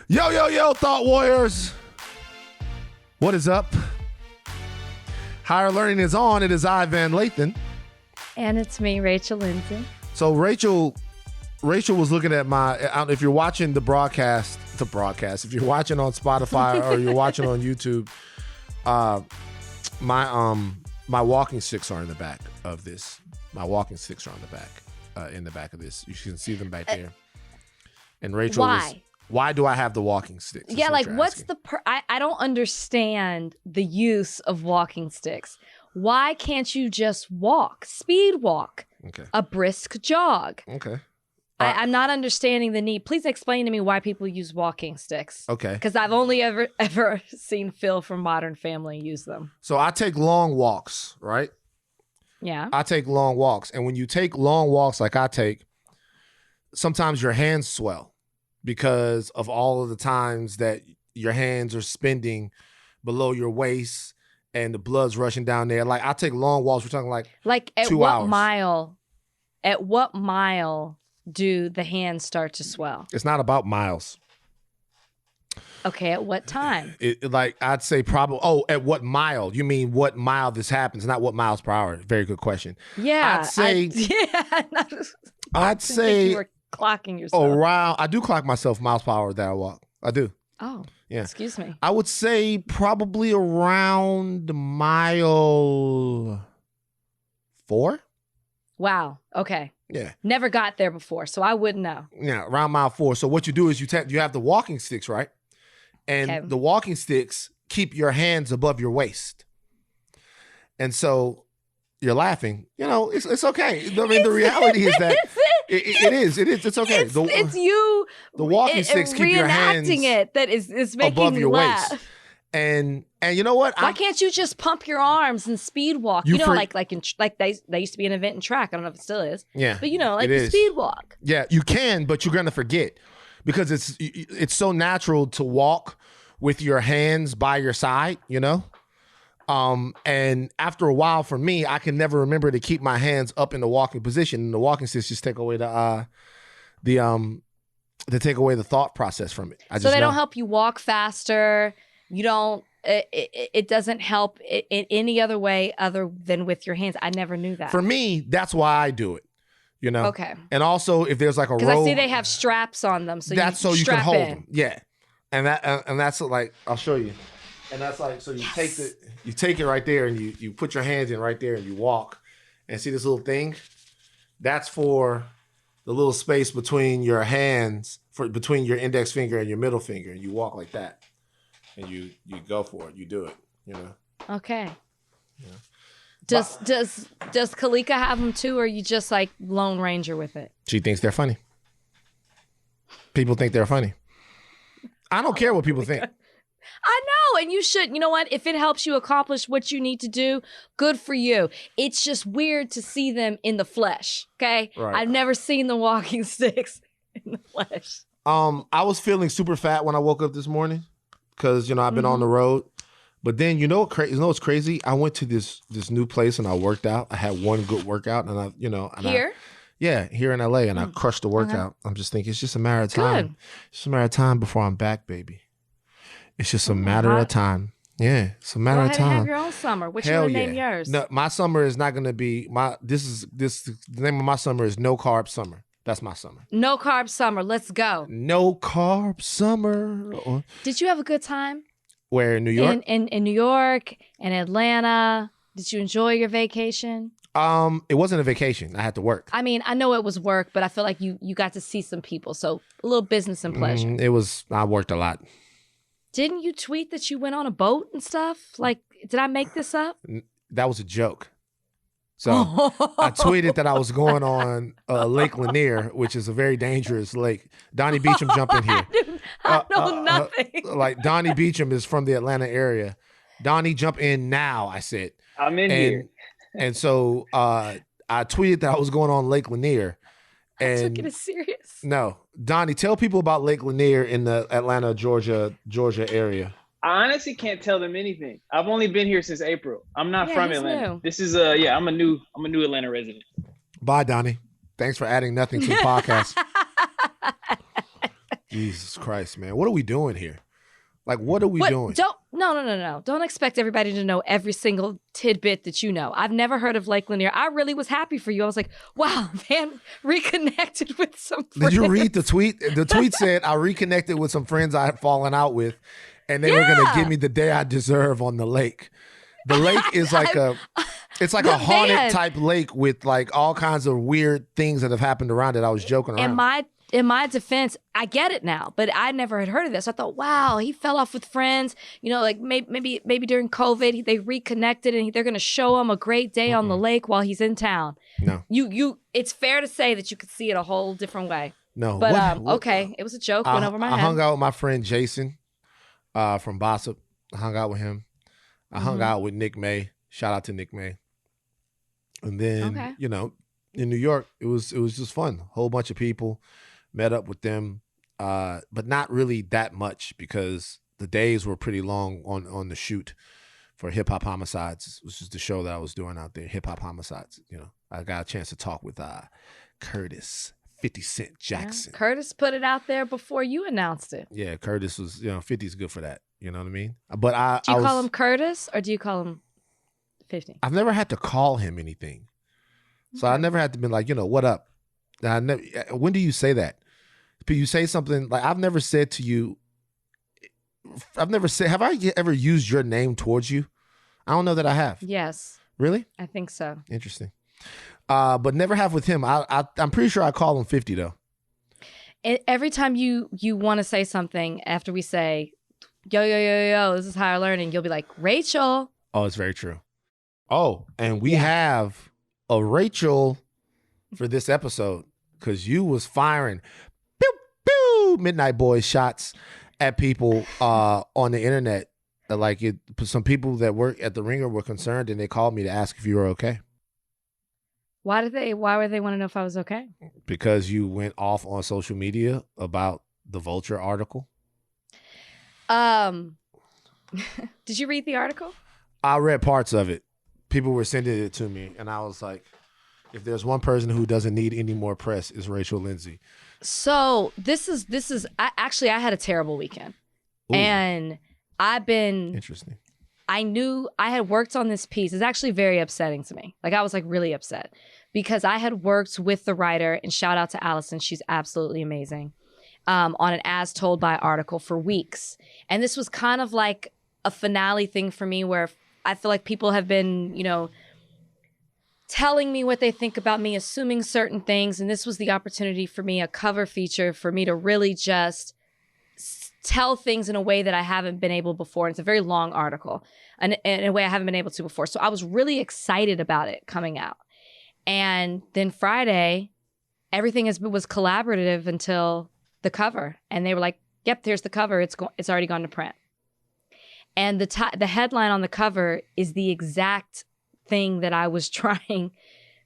Yo, yo, yo, Thought Warriors. What is up? Higher Learning is on. It is I, Van Lathan. And it's me, Rachel Lindsay. So Rachel was looking at if you're watching the broadcast, if you're watching on Spotify or you're watching on YouTube, my walking sticks are in the back of this. My walking sticks are on the back, in the back of this. You can see them back there. And Rachel why do I have the walking sticks? Yeah, like what's the I don't understand the use of walking sticks. Why can't you just walk? Speed walk. Okay. A brisk jog. Okay. I'm not understanding the need. Please explain to me why people use walking sticks. Okay. Because I've only ever seen Phil from Modern Family use them. So I take long walks, right? Yeah. I take long walks. And when you take long walks like I take, sometimes your hands swell because of all of the times that your hands are spending below your waist and the blood's rushing down there. Like I take long walks. We're talking like at 2 hours. At what mile do the hands start to swell? It's not about miles. Okay, at what time? I'd say probably, at what mile? You mean what mile this happens, not what miles per hour. Very good question. Yeah. I'd say you were clocking yourself. I do clock myself miles per hour that I walk. I do. Oh, yeah. Excuse me. I would say probably around mile 4. Wow. Okay. Yeah. Never got there before, so I wouldn't know. Yeah, around mile 4. So what you do is you have the walking sticks, right? And the walking sticks keep your hands above your waist. And so you're laughing. You know, it's okay. I mean, the reality is that it is. It's okay. It's you. The walking sticks keep your hands reenacting it that is making above me your laugh. waist. And you know what? Why can't you just pump your arms and speed walk? Like they used to be an event in track. I don't know if it still is. Yeah. But like the speed walk. Yeah, you can, but you're gonna forget because it's so natural to walk with your hands by your side, you know? And after a while for me, I can never remember to keep my hands up in the walking position. And the walking sticks just take away they take away the thought process from it. So they don't help you walk faster. You don't, it doesn't help in any other way other than with your hands. I never knew that. For me, that's why I do it, you know? Okay. And also if there's like a row. Because I see they have straps on them. So that's so you can hold in. them. Yeah. And that's like, I'll show you. And that's like, so you take it right there and you put your hands in right there and you walk and see this little thing. That's for the little space between your hands, between your index finger and your middle finger. And you walk like that. And you go for it. You do it, you know? Okay. Yeah. Does Kalika have them too, or are you just like Lone Ranger with it? She thinks they're funny. People think they're funny. I don't care what people think. I know, and you should. You know what? If it helps you accomplish what you need to do, good for you. It's just weird to see them in the flesh, okay? Right. I've never seen the walking sticks in the flesh. I was feeling super fat when I woke up this morning because, I've been on the road. But then, what's crazy? I went to this new place and I worked out. I had one good workout and Here? Here in LA, and I crushed the workout. Okay. I'm just thinking it's just a matter of time. Good. It's just a matter of time before I'm back, baby. It's just a matter of time. Yeah, it's a matter of time. Have your own summer. What you Hell want to name yours? No, my summer is not going to be the name of my summer is No Carb Summer. That's my summer. No Carb Summer. Let's go. No Carb Summer. Did you have a good time? Where, in New York? In New York and Atlanta. Did you enjoy your vacation? It wasn't a vacation. I had to work. I mean, I know it was work, but I feel like you got to see some people. So a little business and pleasure. I worked a lot. Didn't you tweet that you went on a boat and stuff? Like, did I make this up? That was a joke. So I tweeted that I was going on Lake Lanier, which is a very dangerous lake. Donnie Beacham, jump in here. I know nothing. Like Donnie Beacham is from the Atlanta area. Donnie, jump in now, I said. I'm in here. And so I tweeted that I was going on Lake Lanier. I took it as serious. No. Donnie, tell people about Lake Lanier in the Atlanta, Georgia area. I honestly can't tell them anything. I've only been here since April. I'm not from Atlanta. New. This is I'm a new Atlanta resident. Bye, Donnie. Thanks for adding nothing to the podcast. Jesus Christ, man. What are we doing here? Like, what are we doing? No. Don't expect everybody to know every single tidbit that you know. I've never heard of Lake Lanier. I really was happy for you. I was like, wow, man, reconnected with some friends. Did you read the tweet? The tweet said, I reconnected with some friends I had fallen out with, and they were going to give me the day I deserve on the lake. The lake is like it's like a haunted type lake with like all kinds of weird things that have happened around it. I was joking around. In my defense, I get it now, but I never had heard of this. I thought, wow, he fell off with friends. You know, like maybe during COVID, they reconnected and they're going to show him a great day on the lake while he's in town. No, it's fair to say that you could see it a whole different way. No, but okay, it was a joke. Went over my head. I hung out with my friend Jason from Bossip. I hung out with him. I hung out with Nick May. Shout out to Nick May. And then you know, in New York, it was just fun. A whole bunch of people. Met up with them, but not really that much because the days were pretty long on the shoot for Hip Hop Homicides, which is the show that I was doing out there, Hip Hop Homicides. You know, I got a chance to talk with Curtis, 50 Cent Jackson. Yeah, Curtis put it out there before you announced it. Yeah, Curtis was, 50's good for that. You know what I mean? But do you call him Curtis or do you call him 50? I've never had to call him anything. So I never had to be like, what up? When do you say that? You say something like, I've never said to you, have I ever used your name towards you? I don't know that I have. Yes. Really? I think so. Interesting. But never have with him. I'm pretty sure I call him 50 though. Every time you want to say something after we say, yo, this is higher learning, you'll be like, Rachel. Oh, it's very true. Oh, and we have a Rachel for this episode because you was firing Midnight Boys shots at people on the internet. Some people that work at the Ringer were concerned and they called me to ask if you were okay. Why would they want to know if I was okay? Because you went off on social media about the Vulture article. Did you read the article? I read parts of it. People were sending it to me and I was like, if there's one person who doesn't need any more press, it's Rachel Lindsay. So this is I had a terrible weekend. Ooh. And interesting. I knew I had worked on this piece. It's actually very upsetting to me. Like I was like really upset because I had worked with the writer, and shout out to Allison. She's absolutely amazing. On an As Told By article for weeks. And this was kind of like a finale thing for me where I feel like people have been, telling me what they think about me, assuming certain things. And this was the opportunity for me, a cover feature for me to really just tell things in a way that I haven't been able before. And it's a very long article and in a way I haven't been able to before. So I was really excited about it coming out. And then Friday, everything was collaborative until the cover. And they were like, yep, there's the cover. It's already gone to print. And the headline on the cover is the exact thing that I was trying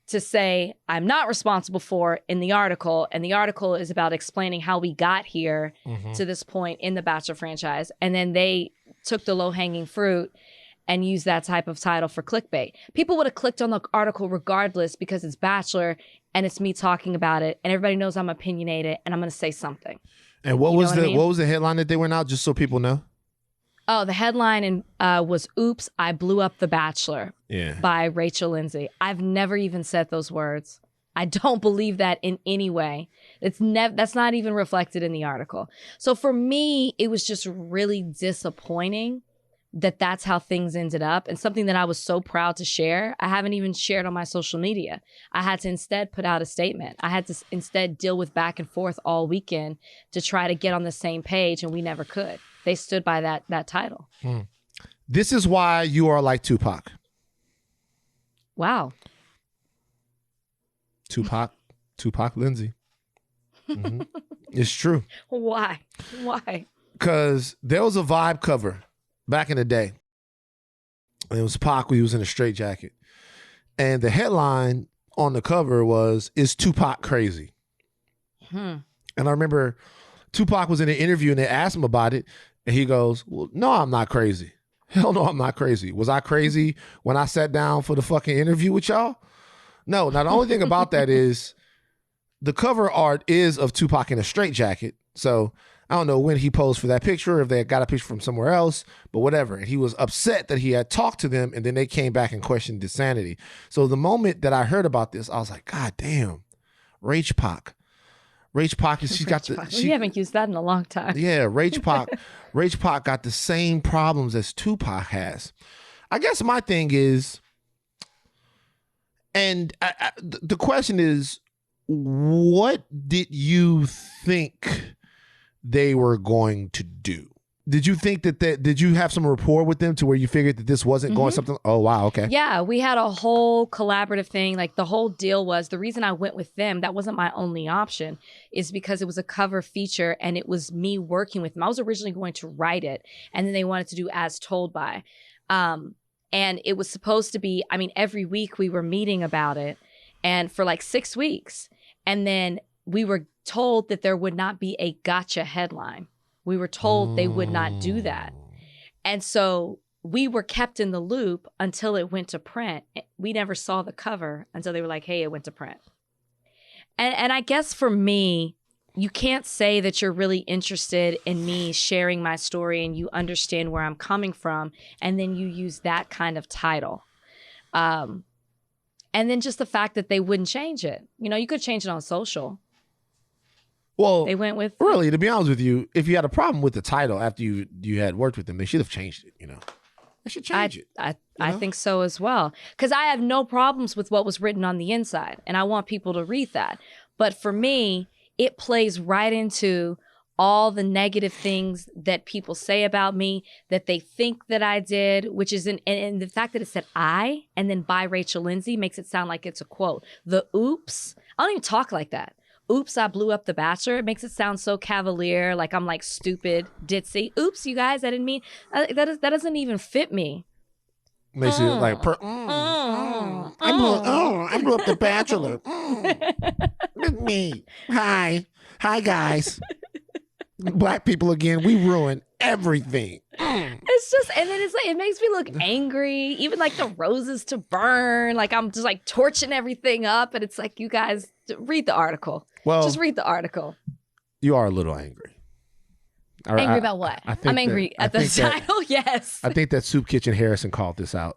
to say I'm not responsible for in the article. And the article is about explaining how we got here to this point in the Bachelor franchise. And then they took the low-hanging fruit and used that type of title for clickbait. People would have clicked on the article regardless because it's Bachelor and it's me talking about it. And everybody knows I'm opinionated and I'm going to say something. And what was the headline that they went out, just so people know? Oh, the headline was "Oops, I Blew Up the Bachelor" by Rachel Lindsay. I've never even said those words. I don't believe that in any way. That's not even reflected in the article. So for me, it was just really disappointing that that's how things ended up, and something that I was so proud to share. I haven't even shared on my social media. I had to instead put out a statement. I had to instead deal with back and forth all weekend to try to get on the same page, and we never could. They stood by that title. This is why you are like Tupac. Wow. Tupac Lindsay. It's true. Why? Because there was a Vibe cover back in the day. And it was Pac who was in a straitjacket. And the headline on the cover was, "Is Tupac crazy?" And I remember Tupac was in an interview and they asked him about it. And he goes, "Well, no, I'm not crazy. Hell no, I'm not crazy. Was I crazy when I sat down for the fucking interview with y'all? No." Now, the only thing about that is the cover art is of Tupac in a straitjacket. So I don't know when he posed for that picture, if they got a picture from somewhere else, but whatever. And he was upset that he had talked to them, and then they came back and questioned his sanity. So the moment that I heard about this, I was like, God damn, Rach Pac. Rach Pac is she's got the. We haven't used that in a long time. Yeah, Rach Pac got the same problems as Tupac has. I guess my thing is, and the question is, what did you think they were going to do? Did you think that did you have some rapport with them to where you figured that this wasn't going something? Oh, wow. Okay. Yeah, we had a whole collaborative thing. Like the whole deal was the reason I went with them, that wasn't my only option, is because it was a cover feature and it was me working with them. I was originally going to write it and then they wanted to do As Told By. And it was supposed to be, I mean, every week we were meeting about it and for like 6 weeks. And then we were told that there would not be a gotcha headline. We were told they would not do that. And so we were kept in the loop until it went to print. We never saw the cover until they were like, hey, it went to print. And I guess for me, you can't say that you're really interested in me sharing my story and you understand where I'm coming from, and then you use that kind of title. And then just the fact that they wouldn't change it. You know, you could change it on social. Well, they went with really, to be honest with you, if you had a problem with the title after you had worked with them, they should have changed it. You know, they should change it. I think so as well, because I have no problems with what was written on the inside, and I want people to read that. But for me, it plays right into all the negative things that people say about me, that they think that I did, which is and the fact that it said I and then by Rachel Lindsay makes it sound like it's a quote. The oops, I don't even talk like that. Oops, I blew up The Bachelor. It makes it sound so cavalier, like I'm like stupid, ditzy. Oops, you guys, I didn't mean that doesn't even fit me. Makes it like I blew up The Bachelor. Look me. Hi guys. Black people again. We ruin everything. It's just, and then it's like it makes me look angry. Even like the roses to burn. Like I'm just like torching everything up, and it's like, you guys read the article. Well, just read the article. You are a little angry. Angry about what? I'm angry at the title. Yes. I think that Soup Kitchen Harrison called this out.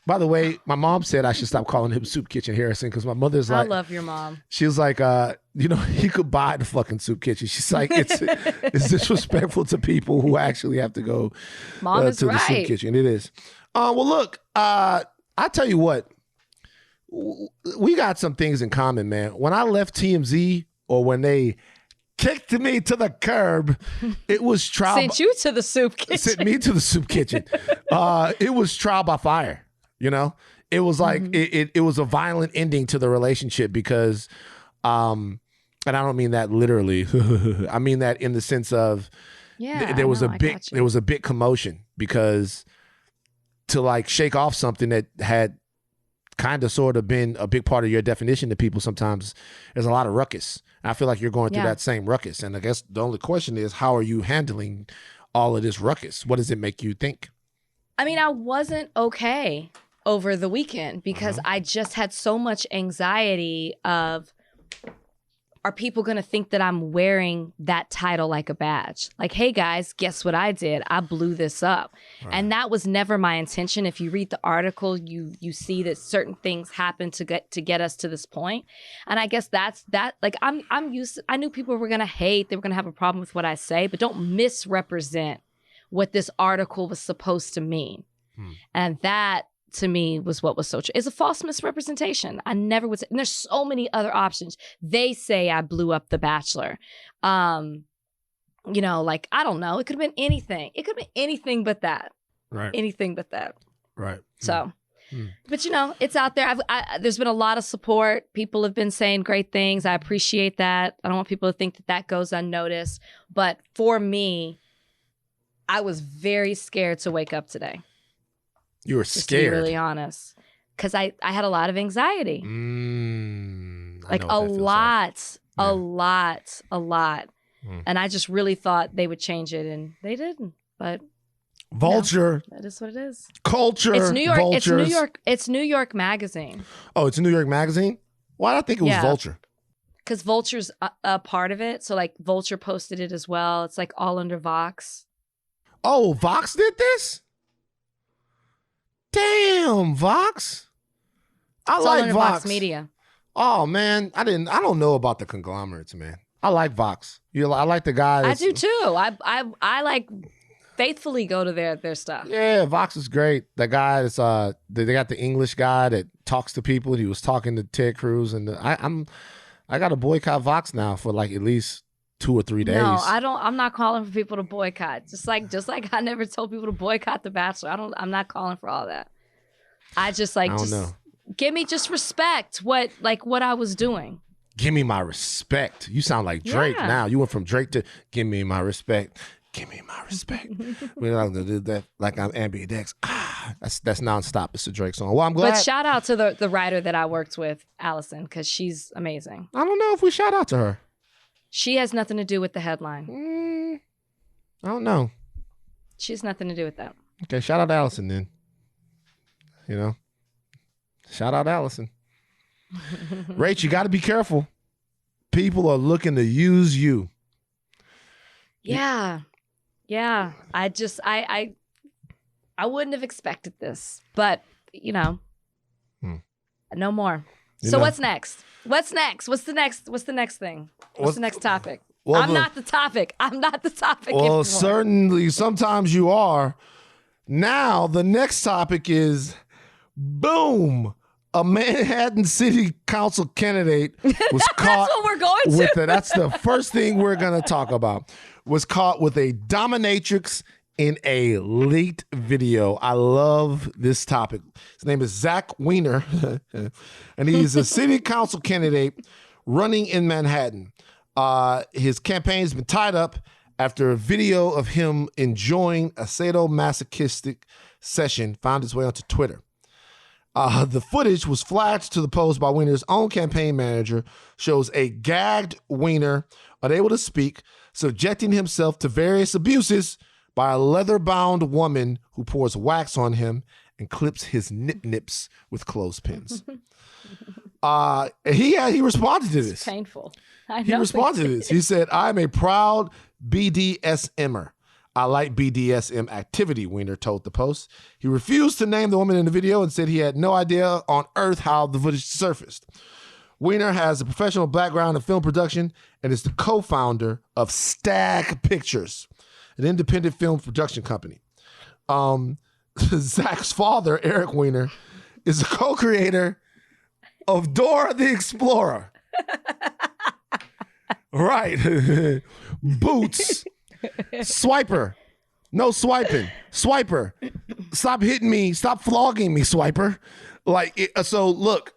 By the way, my mom said I should stop calling him Soup Kitchen Harrison because my mother's like, I love your mom. She was like, you know, he could buy the fucking soup kitchen. She's like, it's disrespectful to people who actually have to go Mom is to the soup kitchen. It is. Well, look, I tell you what, we got some things in common, man. When I left TMZ, or when they kicked me to the curb, it was trial. Sent you to the soup kitchen. Sent me to the soup kitchen. It was trial by fire. You know, it was like it was a violent ending to the relationship because, and I don't mean that literally. I mean that in the sense of there was a big commotion because to like shake off something that had kind of sort of been a big part of your definition to people, sometimes there's a lot of ruckus. I feel like you're going through that same ruckus. And I guess the only question is, how are you handling all of this ruckus? What does it make you think? I mean, I wasn't okay over the weekend because I just had so much anxiety of, are people going to think that I'm wearing that title like a badge? Like, hey guys, guess what I did? I blew this up. Right. And that was never my intention. If you read the article, you see that certain things happened to get us to this point. And I guess that's that. Like I'm used to, I knew people were going to hate, they were going to have a problem with what I say, but don't misrepresent what this article was supposed to mean. And that, to me, was what was so true. It's a false misrepresentation. I never would say, and there's so many other options. They say I blew up The Bachelor. You know, like, I don't know. It could have been anything. It could have been anything but that. Right. Anything but that. Right. So, but you know, it's out there. There's been a lot of support. People have been saying great things. I appreciate that. I don't want people to think that goes unnoticed. But for me, I was very scared to wake up today. You were Just scared. to be really honest. Because I had a lot of anxiety. Like a lot. And I just really thought they would change it, and they didn't. But Vulture. That is what it is. Culture. It's New York. Vultures. It's New York Magazine. Oh, it's a New York Magazine? Why did I think it was Vulture? because Vulture's a part of it. So like Vulture posted it as well. It's like all under Vox. Oh, Vox did this? Damn, Vox. I It's like all under Vox Media. Oh man, I don't know about the conglomerates, man. I like Vox. I like the guy. I do too. I like faithfully go to their stuff. Yeah, Vox is great. That guy is they got the English guy that talks to people. He was talking to Ted Cruz, and I got to boycott Vox now for like at least 2 or 3 days. No, I'm not calling for people to boycott. Just like I never told people to boycott The Bachelor. I'm not calling for all that. I don't know. Give me just respect what I was doing. Give me my respect. You sound like Drake now. You went from Drake to give me my respect. Give me my respect. We're not gonna do that like I'm ambidex. That's nonstop. It's a Drake song. Well, I'm glad. But shout out to the writer that I worked with, Allison, because she's amazing. I don't know if we shout out to her. She has nothing to do with the headline. I don't know. She has nothing to do with that. Okay, shout out to Allison then. You know, shout out to Allison. Rach, you got to be careful. People are looking to use you. Yeah. I wouldn't have expected this, but no more. What's next? What's next? What's the next thing? What's the next topic? Well, I'm not the topic. Well, anymore. Certainly sometimes you are. Now the next topic is boom. A Manhattan City Council candidate was caught. That's what we're going to. That's the first thing we're going to talk about. Was caught with a dominatrix in a leaked video. I love this topic. His name is Zach Weiner, and he's a city council candidate running in Manhattan. His campaign has been tied up after a video of him enjoying a sadomasochistic session found its way onto Twitter. The footage was flashed to the post by Weiner's own campaign manager, shows a gagged Weiner, unable to speak, subjecting himself to various abuses by a leather-bound woman who pours wax on him and clips his nips with clothespins. He responded to this. It's painful. He responded to this. He said, "I'm a proud BDSMer. I like BDSM activity," Weiner told the Post. He refused to name the woman in the video and said he had no idea on earth how the footage surfaced. Weiner has a professional background in film production and is the co-founder of Stag Pictures, an independent film production company. Zach's father, Eric Weiner, is a co-creator of Dora the Explorer. Right. Boots. Swiper. No swiping. Swiper. Stop hitting me. Stop flogging me, Swiper. So look,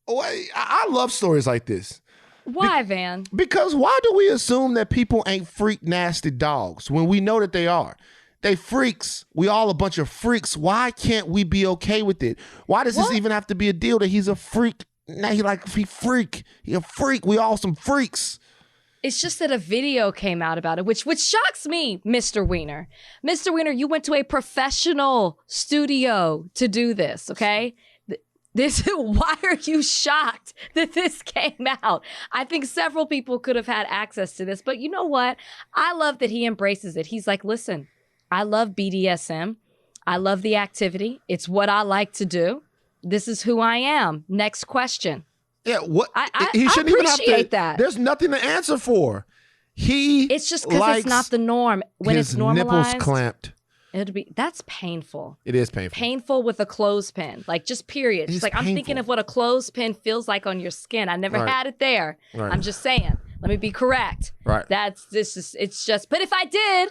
I love stories like this. Why, Van? Because why do we assume that people ain't freak nasty dogs when we know that they are? They freaks. We all a bunch of freaks. Why can't we be okay with it? Why does this even have to be a deal that he's a freak? Now he freak. He a freak. We all some freaks. It's just that a video came out about it, which shocks me, Mr. Weiner. Mr. Weiner, you went to a professional studio to do this, okay? Why are you shocked that this came out? I think several people could have had access to this, but you know what? I love that he embraces it. He's like, listen, I love BDSM. I love the activity. It's what I like to do. This is who I am. Next question. Yeah, what he shouldn't even have to. That. There's nothing to answer for. It's just because it's not the norm. When it's normalized, nipples clamped. That's painful. It is painful. Painful with a clothespin, just period. Just I'm thinking of what a clothespin feels like on your skin. I never had it there. Right. I'm just saying. Let me be correct. Right. It's just. But if I did.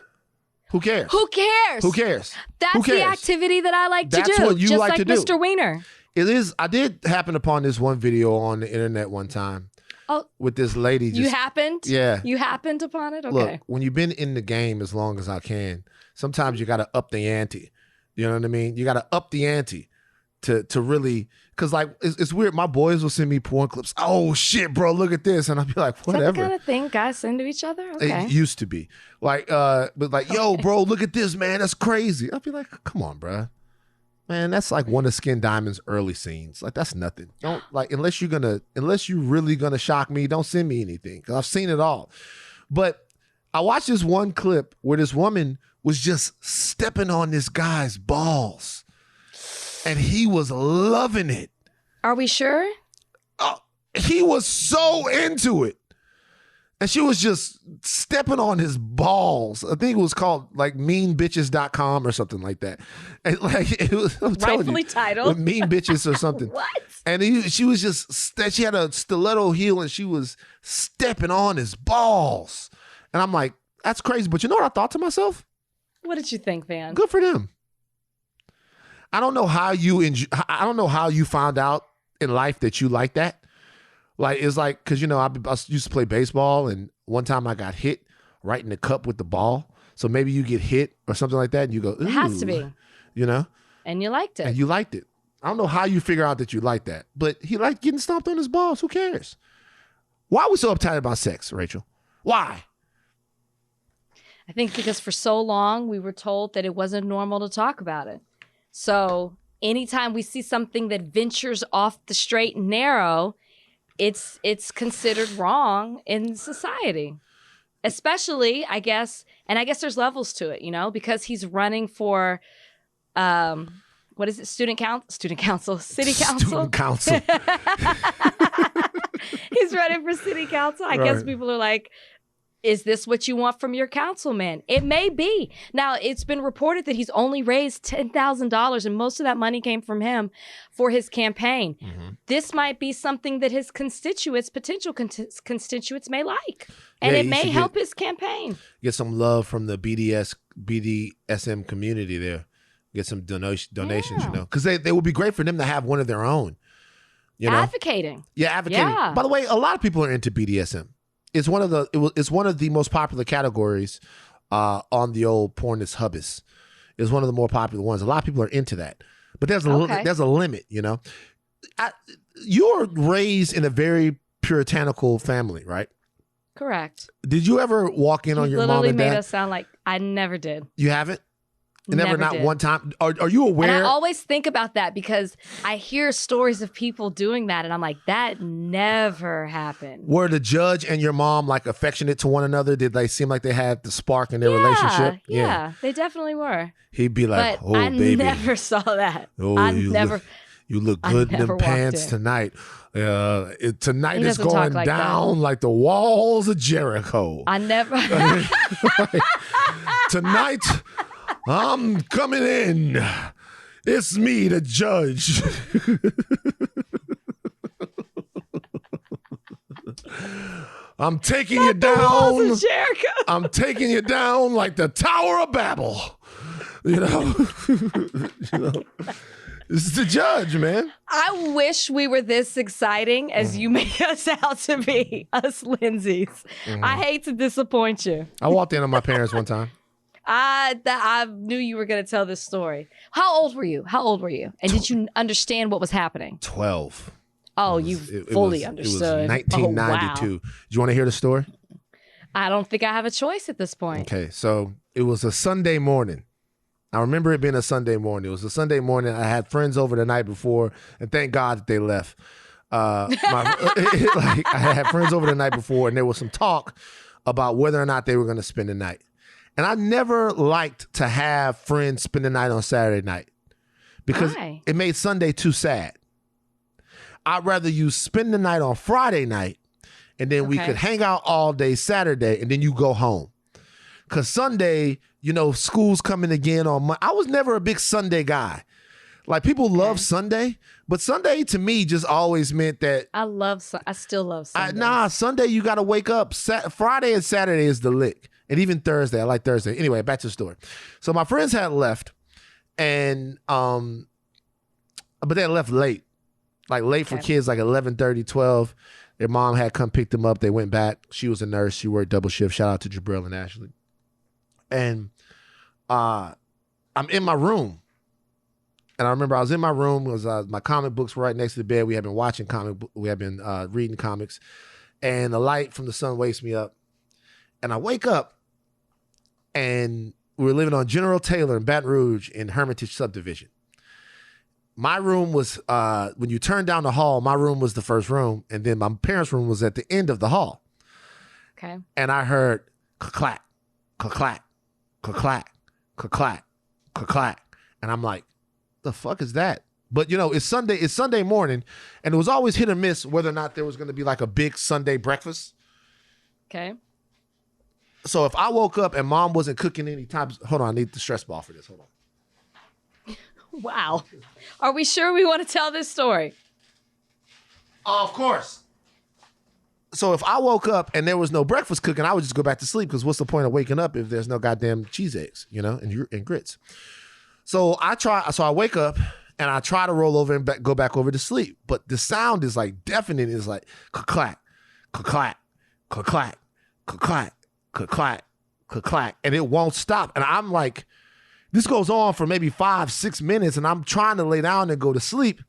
Who cares? Who cares? Who cares? That's the activity that I like to do. That's what you like to do. Just like Mr. Weiner. It is. I did happen upon this one video on the internet one time. Oh, with this lady. You happened? Yeah. You happened upon it? Okay. Look, when you've been in the game as long as I can, sometimes you got to up the ante. You know what I mean? You got to up the ante to really, because it's weird. My boys will send me porn clips. Oh shit, bro, look at this, and I'll be like, whatever. Is that the kind of thing guys send to each other? Okay. It used to be yo, bro, look at this, man. That's crazy. I'll be like, come on, bro. Man, that's like one of Skin Diamond's early scenes. Like, that's nothing. Don't, like, unless you're really gonna shock me, don't send me anything, because I've seen it all. But I watched this one clip where this woman was just stepping on this guy's balls, and he was loving it. Are we sure? Oh, he was so into it. And she was just stepping on his balls. I think it was called like meanbitches.com or something like that. And like, it was, I'm telling Rightfully you, titled. Mean Bitches or something. What? And she was just, she had a stiletto heel and she was stepping on his balls. And I'm like, that's crazy. But you know what I thought to myself? What did you think, Van? Good for them. I don't know how you found out in life that you like that. Like, it's like, because, you know, I used to play baseball, and one time I got hit right in the cup with the ball. So maybe you get hit or something like that, and you go, ooh. It has to be. You know? And you liked it. And you liked it. I don't know how you figure out that you like that, but he liked getting stomped on his balls. Who cares? Why are we so uptight about sex, Rachel? Why? I think because for so long we were told that it wasn't normal to talk about it. So anytime we see something that ventures off the straight and narrow, it's considered wrong in society, especially, I guess, and I guess there's levels to it, you know, because he's running for, what is it? City council. Student council. He's running for city council. I guess people are like, is this what you want from your councilman? It may be. Now, it's been reported that he's only raised $10,000, and most of that money came from him for his campaign. Mm-hmm. This might be something that his potential constituents may like, and it may help his campaign. Get some love from the BDSM community there. Get some donations, you know, because they would be great for them to have one of their own. You know? Advocating. Yeah, advocating. Yeah. By the way, a lot of people are into BDSM. It's one of the most popular categories on the old Pornus Hubis. It's one of the more popular ones. A lot of people are into that, but there's a limit. You know, you're raised in a very puritanical family, right? Correct. Did you ever walk in on your mom and dad? Literally made us sound like I never did. You haven't? Never not did. One time. Are you aware? And I always think about that because I hear stories of people doing that, and I'm like, that never happened. Were the judge and your mom like affectionate to one another? Did they seem like they had the spark in their relationship? Yeah, they definitely were. He'd be like, but "Oh, I baby, never saw that. Oh, you look good in them pants tonight. Tonight is going like down that. Like the walls of Jericho. I never. Tonight, I'm coming in. It's me, the judge. I'm taking you down. I'm taking you down like the Tower of Babel. You know? This is the judge, man. I wish we were this exciting as you make us out to be, us Lindsays. Mm-hmm. I hate to disappoint you. I walked in on my parents one time. I knew you were going to tell this story. How old were you? And did you understand what was happening? 12. Oh, you fully understood. It was 1992. Oh, wow. Do you want to hear the story? I don't think I have a choice at this point. Okay, so it was a Sunday morning. I remember it being a Sunday morning. It was a Sunday morning. I had friends over the night before, and thank God that they left. I had friends over the night before, and there was some talk about whether or not they were going to spend the night. And I never liked to have friends spend the night on Saturday night because it made Sunday too sad. I'd rather you spend the night on Friday night, and then we could hang out all day Saturday, and then you go home. Because Sunday, you know, school's coming again on Monday. I was never a big Sunday guy. Like, people love Sunday, but Sunday to me just always meant that. I still love Sunday. Sunday you got to wake up. Friday and Saturday is the lick. And even Thursday. I like Thursday. Anyway, back to the story. So my friends had left, and but they had left late. Like late for kids, like 11:30, 12. Their mom had come pick them up. They went back. She was a nurse. She worked double shift. Shout out to Jabril and Ashley. And I'm in my room. And I remember I was in my room because my comic books were right next to the bed. We had been watching we had been reading comics. And the light from the sun wakes me up. And I wake up, and we were living on General Taylor in Baton Rouge in Hermitage Subdivision. my room was, when you turned down the hall, my room was the first room. And then my parents' room was at the end of the hall. Okay. And I heard clack, clack, clack, clack, clack. And I'm like, the fuck is that? But it's Sunday morning, and it was always hit or miss whether or not there was going to be like a big Sunday breakfast. Okay. So if I woke up and mom wasn't cooking any time, hold on, I need the stress ball for this. Hold on. Wow. Are we sure we want to tell this story? Of course. So if I woke up and there was no breakfast cooking, I would just go back to sleep, because what's the point of waking up if there's no goddamn cheese eggs, and grits? So I wake up and I try to roll over and go back over to sleep, but the sound is like deafening. It's like clack, clack, clack, clack, clack, clack, and it won't stop. And I'm like, this goes on for maybe 5-6 minutes, and I'm trying to lay down and go to sleep,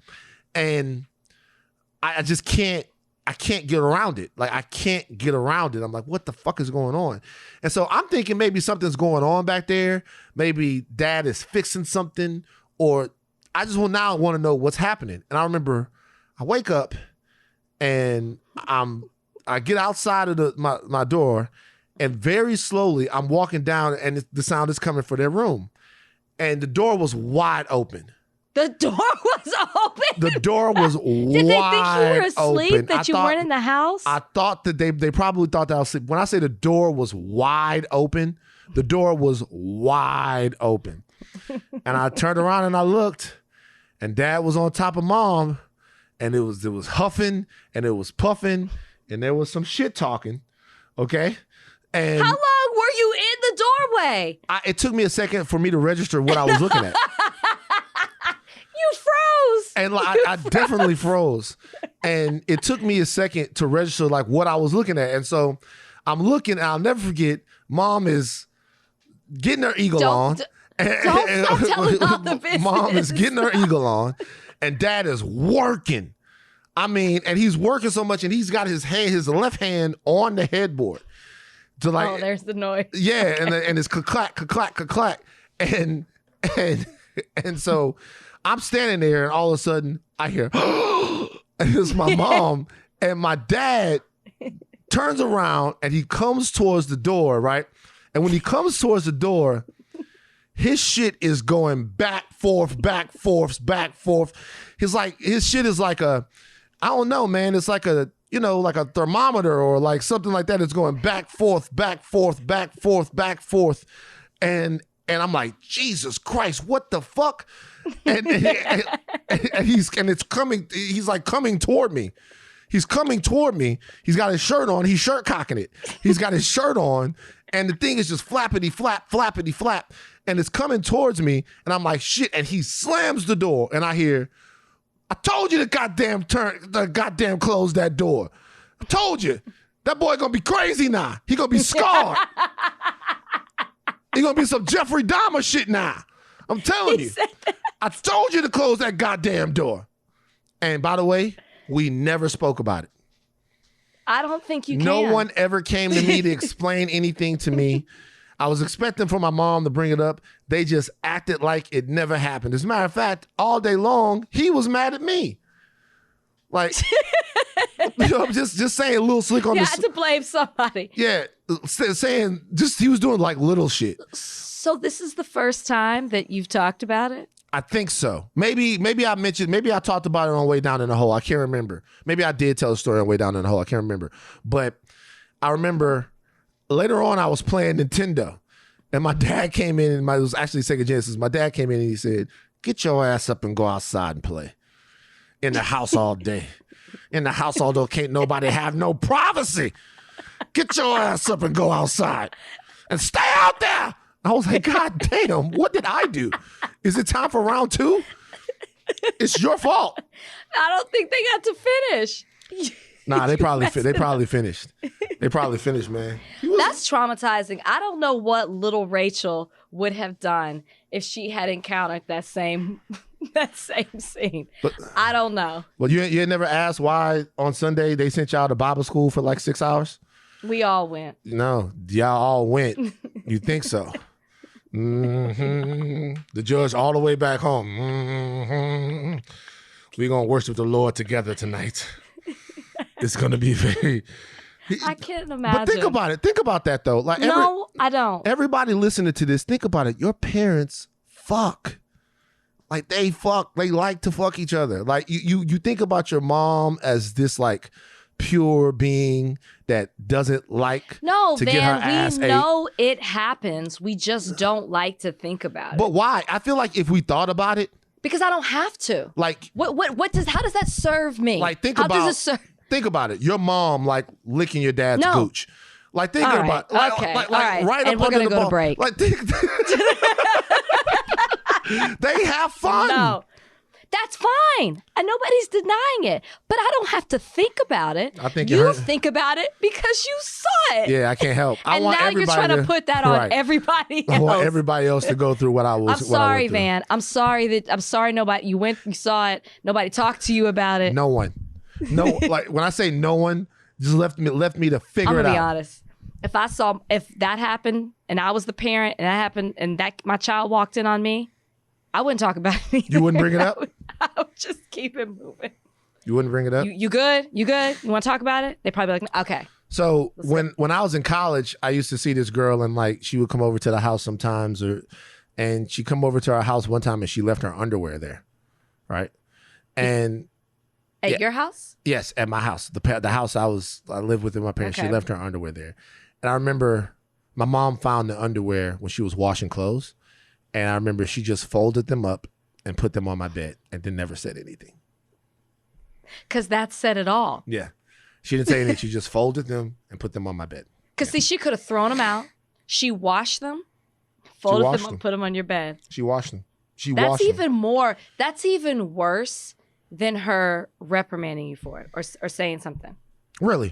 and I just can't. I can't get around it. Like, I can't get around it. I'm like, what the fuck is going on? And so I'm thinking maybe something's going on back there. Maybe dad is fixing something, or I just now want to know what's happening. And I remember I wake up and I get outside of my door, and very slowly I'm walking down, and the sound is coming from their room. And the door was wide open. The door was open. The door was wide open. Did they think you were asleep? Open. That you weren't in the house? I thought that they probably thought that I was asleep. When I say the door was wide open, the door was wide open. And I turned around and I looked, and dad was on top of mom, and it was huffing and it was puffing, and there was some shit talking. Okay. And how long were you in the doorway? It took me a second for me to register what I was looking at. You froze. And I definitely froze. And it took me a second to register like what I was looking at. And so I'm looking, and I'll never forget, mom is getting her eagle on. Don't stop telling all the business. Mom is getting her eagle on, and dad is working. I mean, and he's working so much, and he's got his left hand on the headboard. To like, oh, there's the noise. Yeah, and it's clack, clack, clack. And so I'm standing there, and all of a sudden I hear, and it's my mom, and my dad turns around and he comes towards the door, right? And when he comes towards the door, his shit is going back, forth, back, forth, back, forth. His shit is like I don't know, man. It's like like a thermometer or like something like that. It's going back, forth, back, forth, back, forth, back, forth. And I'm like, Jesus Christ, what the fuck? And it's coming. He's like coming toward me. He's coming toward me. He's got his shirt on. He's shirt cocking it. He's got his shirt on, and the thing is just flappity flap, flappity flap, and it's coming towards me. And I'm like, shit. And he slams the door, and I hear, I told you to goddamn close that door. I told you. That boy gonna be crazy now. He gonna be scarred. He gonna be some Jeffrey Dahmer shit now. I'm telling you. I told you to close that goddamn door. And by the way, we never spoke about it. I don't think you can. No one ever came to me to explain anything to me. I was expecting for my mom to bring it up. They just acted like it never happened. As a matter of fact, all day long, he was mad at me. Like, I'm just saying a little slick on you the... had to blame somebody. Yeah, saying just he was doing like little shit. So this is the first time that you've talked about it? I think so. Maybe I talked about it on Way Down in the Hole. I can't remember. Maybe I did tell a story on Way Down in the Hole. I can't remember. But I remember later on I was playing Nintendo, and my dad came in, and it was actually Sega Genesis. My dad came in and he said, "Get your ass up and go outside and play. In the house all day. In the house all day, can't nobody have no privacy. Get your ass up and go outside and stay out there." I was like, God damn, what did I do? Is it time for round 2? It's your fault. I don't think they got to finish. Nah, they probably finished. They probably finished, man. That's traumatizing. I don't know what little Rachel would have done if she had encountered that same scene. But I don't know. Well, you had never asked why on Sunday they sent y'all to Bible school for like 6 hours? We all went. No, y'all all went. You think so? The judge all the way back home. We're going to worship the Lord together tonight. It's going to be very... I can't imagine. But think about it. Think about that, though. Like no, I don't. Everybody listening to this, think about it. Your parents fuck. Like, they fuck. They like to fuck each other. Like, you think about your mom as this, like, pure being that doesn't like to get her ass ate. We know it happens. We just don't like to think about it. But why? I feel like if we thought about it, because I don't have to. Like, how does that serve me? Like, how does it serve? Think about it. Your mom, like, licking your dad's gooch. Like, thinking about it. Like, okay. like, all right. Right and up we're under gonna the go ball. to break. Like, they have fun. No. That's fine. And nobody's denying it. But I don't have to think about it. I think you think about it because you saw it. Yeah, I can't help. And now you're trying to put that on everybody else. I want everybody else to go through what I was. I'm sorry, Van. I'm sorry nobody. You saw it. Nobody talked to you about it. No one. No, like when I say no one, just left me to figure it out. I'm gonna be honest. If that happened and I was the parent and that happened and that my child walked in on me, I wouldn't talk about it either. You wouldn't bring it up? I would just keep it moving. You wouldn't bring it up? You good? You good? You want to talk about it? They probably like, okay. So when I was in college, I used to see this girl and like she would come over to the house sometimes, and she come over to our house one time and she left her underwear there, right? And at your house? Yes, at my house. The house I lived with my parents. Okay. She left her underwear there, and I remember my mom found the underwear when she was washing clothes, and I remember she just folded them up and put them on my bed and then never said anything. Because that said it all. Yeah. She didn't say anything. She just folded them and put them on my bed. Because see, she could have thrown them out. She washed them, folded them up, put them on your bed. She washed them. That's even worse than her reprimanding you for it or saying something. Really?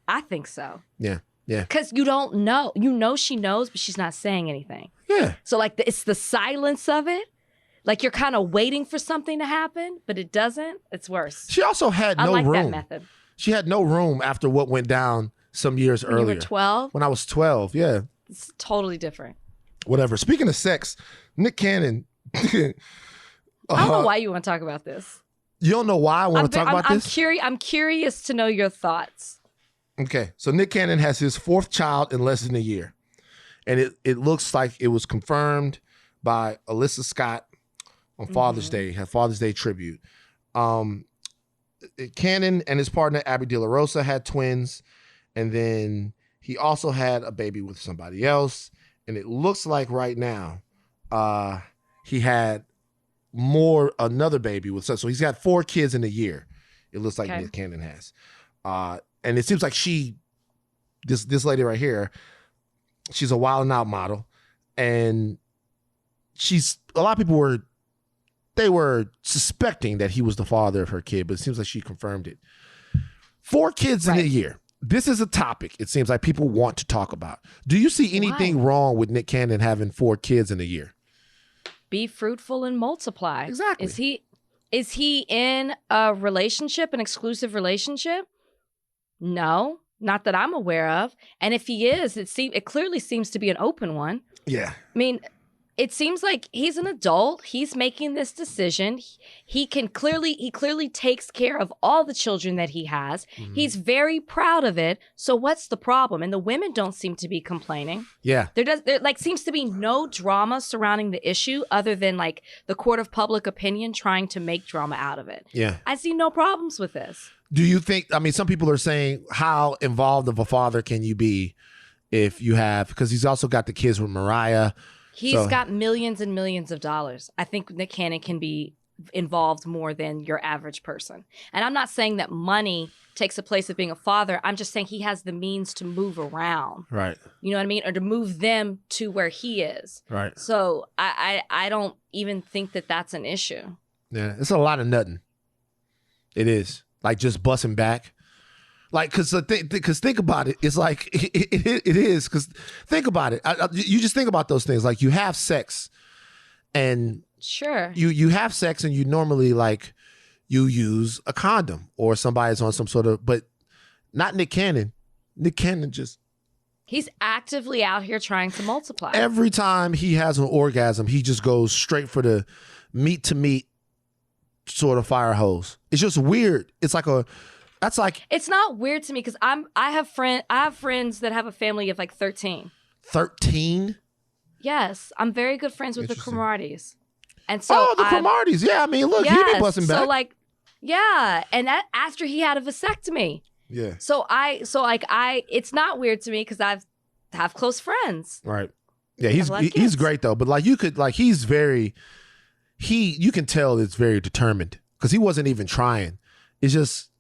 I think so. Yeah. Yeah. Because you don't know. You know she knows, but she's not saying anything. Yeah. So like it's the silence of it. Like you're kind of waiting for something to happen, but it doesn't. It's worse. She also had no room. I like that method. She had no room after what went down some years earlier. You were 12? When I was 12, yeah. It's totally different. Whatever. Speaking of sex, Nick Cannon. I don't know why you want to talk about this. You don't know why I want to talk about this? I'm curious to know your thoughts. Okay. So Nick Cannon has his 4th child in less than a year. And it looks like it was confirmed by Alyssa Scott on Father's Day, her Father's Day tribute. Cannon and his partner, Abby De La Rosa, had twins. And then he also had a baby with somebody else. And it looks like right now he had another baby with, so he's got 4 kids in a year. It looks like Nick Cannon has. And it seems like this lady right here, she's a Wild 'N Out model. And a lot of people were suspecting that he was the father of her kid, but it seems like she confirmed it. 4 kids in a year. This is a topic it seems like people want to talk about. Do you see anything wrong with Nick Cannon having 4 kids in a year? Be fruitful and multiply. Exactly. Is he in a relationship, an exclusive relationship? No, not that I'm aware of. And if he is, it clearly seems to be an open one. Yeah. I mean, it seems like he's an adult. He's making this decision. He clearly takes care of all the children that he has. Mm-hmm. He's very proud of it. So what's the problem? And the women don't seem to be complaining. Yeah. There like seems to be no drama surrounding the issue other than like the court of public opinion trying to make drama out of it. Yeah. I see no problems with this. Do you think, some people are saying, how involved of a father can you be if you have, because he's also got the kids with Mariah. He's got millions and millions of dollars. I think Nick Cannon can be involved more than your average person. And I'm not saying that money takes a place of being a father. I'm just saying he has the means to move around. Right. You know what I mean? Or to move them to where he is. Right. So I don't even think that that's an issue. Yeah, it's a lot of nothing. It is. Like just busting back. Like, because think about it. It's like, it is. Because think about it. You just think about those things. Like, you have sex. And sure, you have sex and you normally, like, you use a condom. Or somebody's on some sort of, but not Nick Cannon. Nick Cannon just He's actively out here trying to multiply. Every time he has an orgasm, he just goes straight for the meat to meat sort of fire hose. It's just weird. It's like it's not weird to me because I have friends that have a family of like 13. 13? Yes, I'm very good friends with the Cromarties. And so the Cromarties. Yeah, I mean, look, he be busting back. So like, yeah, and that after he had a vasectomy. Yeah. So it's not weird to me because I have close friends. Right. Yeah, he's great though. But like you can tell it's very determined because he wasn't even trying. It's just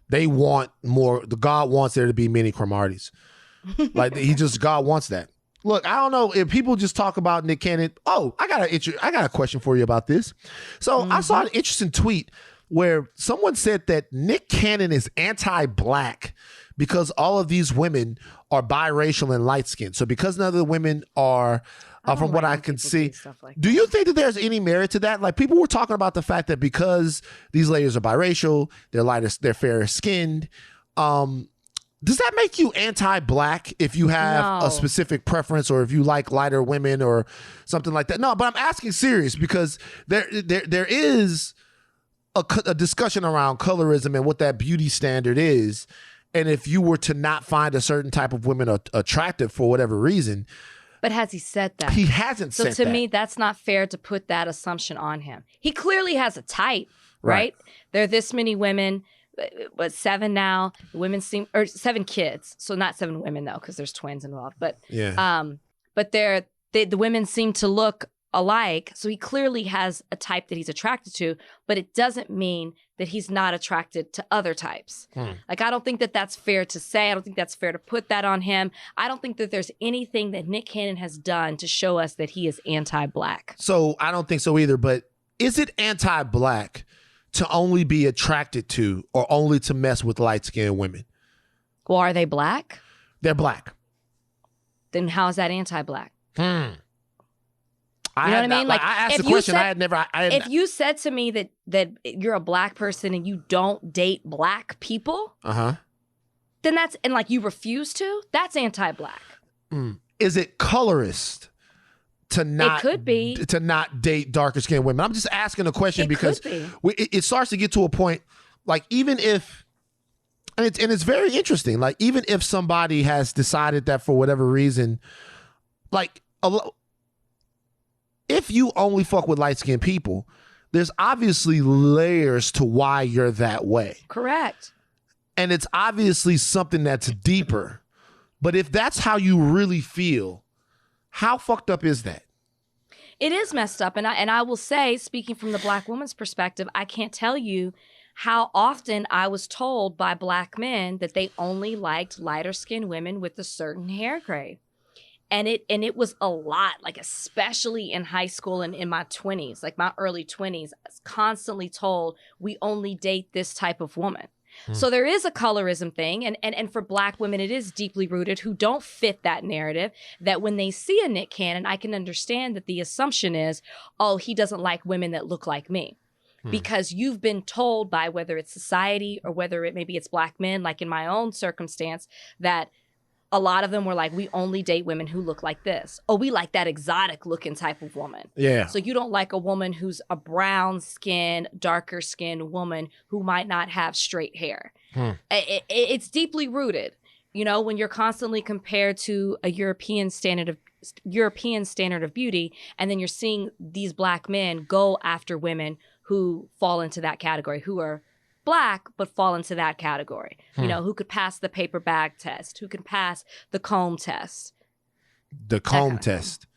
they want more. The God wants there to be many Cromarties. Like God wants that. Look, I don't know if people just talk about Nick Cannon. Oh, I got a question for you about this. So I saw an interesting tweet where someone said that Nick Cannon is anti-black because all of these women are biracial and light-skinned. So because none of the women are, from what I can see, do you think that there's any merit to that? Like people were talking about the fact that because these ladies are biracial, they're fairer skinned. Does that make you anti-black if you have a specific preference or if you like lighter women or something like that? No, but I'm asking serious because there is a discussion around colorism and what that beauty standard is. And if you were to not find a certain type of women attractive for whatever reason. But has he said that? He hasn't said that. So to me, that's not fair to put that assumption on him. He clearly has a type, right? There are this many women. But 7 now. Women seem, or 7 kids. So not 7 women though, because there's twins involved. But but the women seem to look alike. So he clearly has a type that he's attracted to. But it doesn't mean that he's not attracted to other types. Like I don't think that that's fair to say. I don't think that's fair to put that on him. I don't think that there's anything that Nick Cannon has done to show us that he is anti-black. So I don't think so either. But is it anti-black to only be attracted to or only to mess with light-skinned women? Well, are they black? They're black. Then how is that anti-black? You know what I mean? Like I asked the question. If you said to me that you're a black person and you don't date black people, then that's, and like you refuse to, that's anti-black. Is it colorist to not, it could be, to not date darker skinned women? I'm just asking a question because it starts to get to a point, like even if, and it's very interesting, like even if somebody has decided that for whatever reason, like if you only fuck with light skinned people, there's obviously layers to why you're that way. Correct. And it's obviously something that's deeper. But if that's how you really feel, how fucked up is that? It is messed up. And I will say, speaking from the black woman's perspective, I can't tell you how often I was told by black men that they only liked lighter skinned women with a certain hair grade. And it was a lot, like especially in high school and in my 20s, like my early 20s, I was constantly told we only date this type of woman. So there is a colorism thing. And for black women, it is deeply rooted who don't fit that narrative, that when they see a Nick Cannon, I can understand that the assumption is, oh, he doesn't like women that look like me. Because you've been told by whether it's society or whether it's black men, like in my own circumstance, that a lot of them were like, we only date women who look like this. Oh, we like that exotic looking type of woman. Yeah. So you don't like a woman who's a brown skinned, darker skinned woman who might not have straight hair. It's deeply rooted. You know, when you're constantly compared to a European standard of beauty, and then you're seeing these black men go after women who fall into that category, who are black but fall into that category. You know, who could pass the paper bag test, who can pass the comb test. The comb test.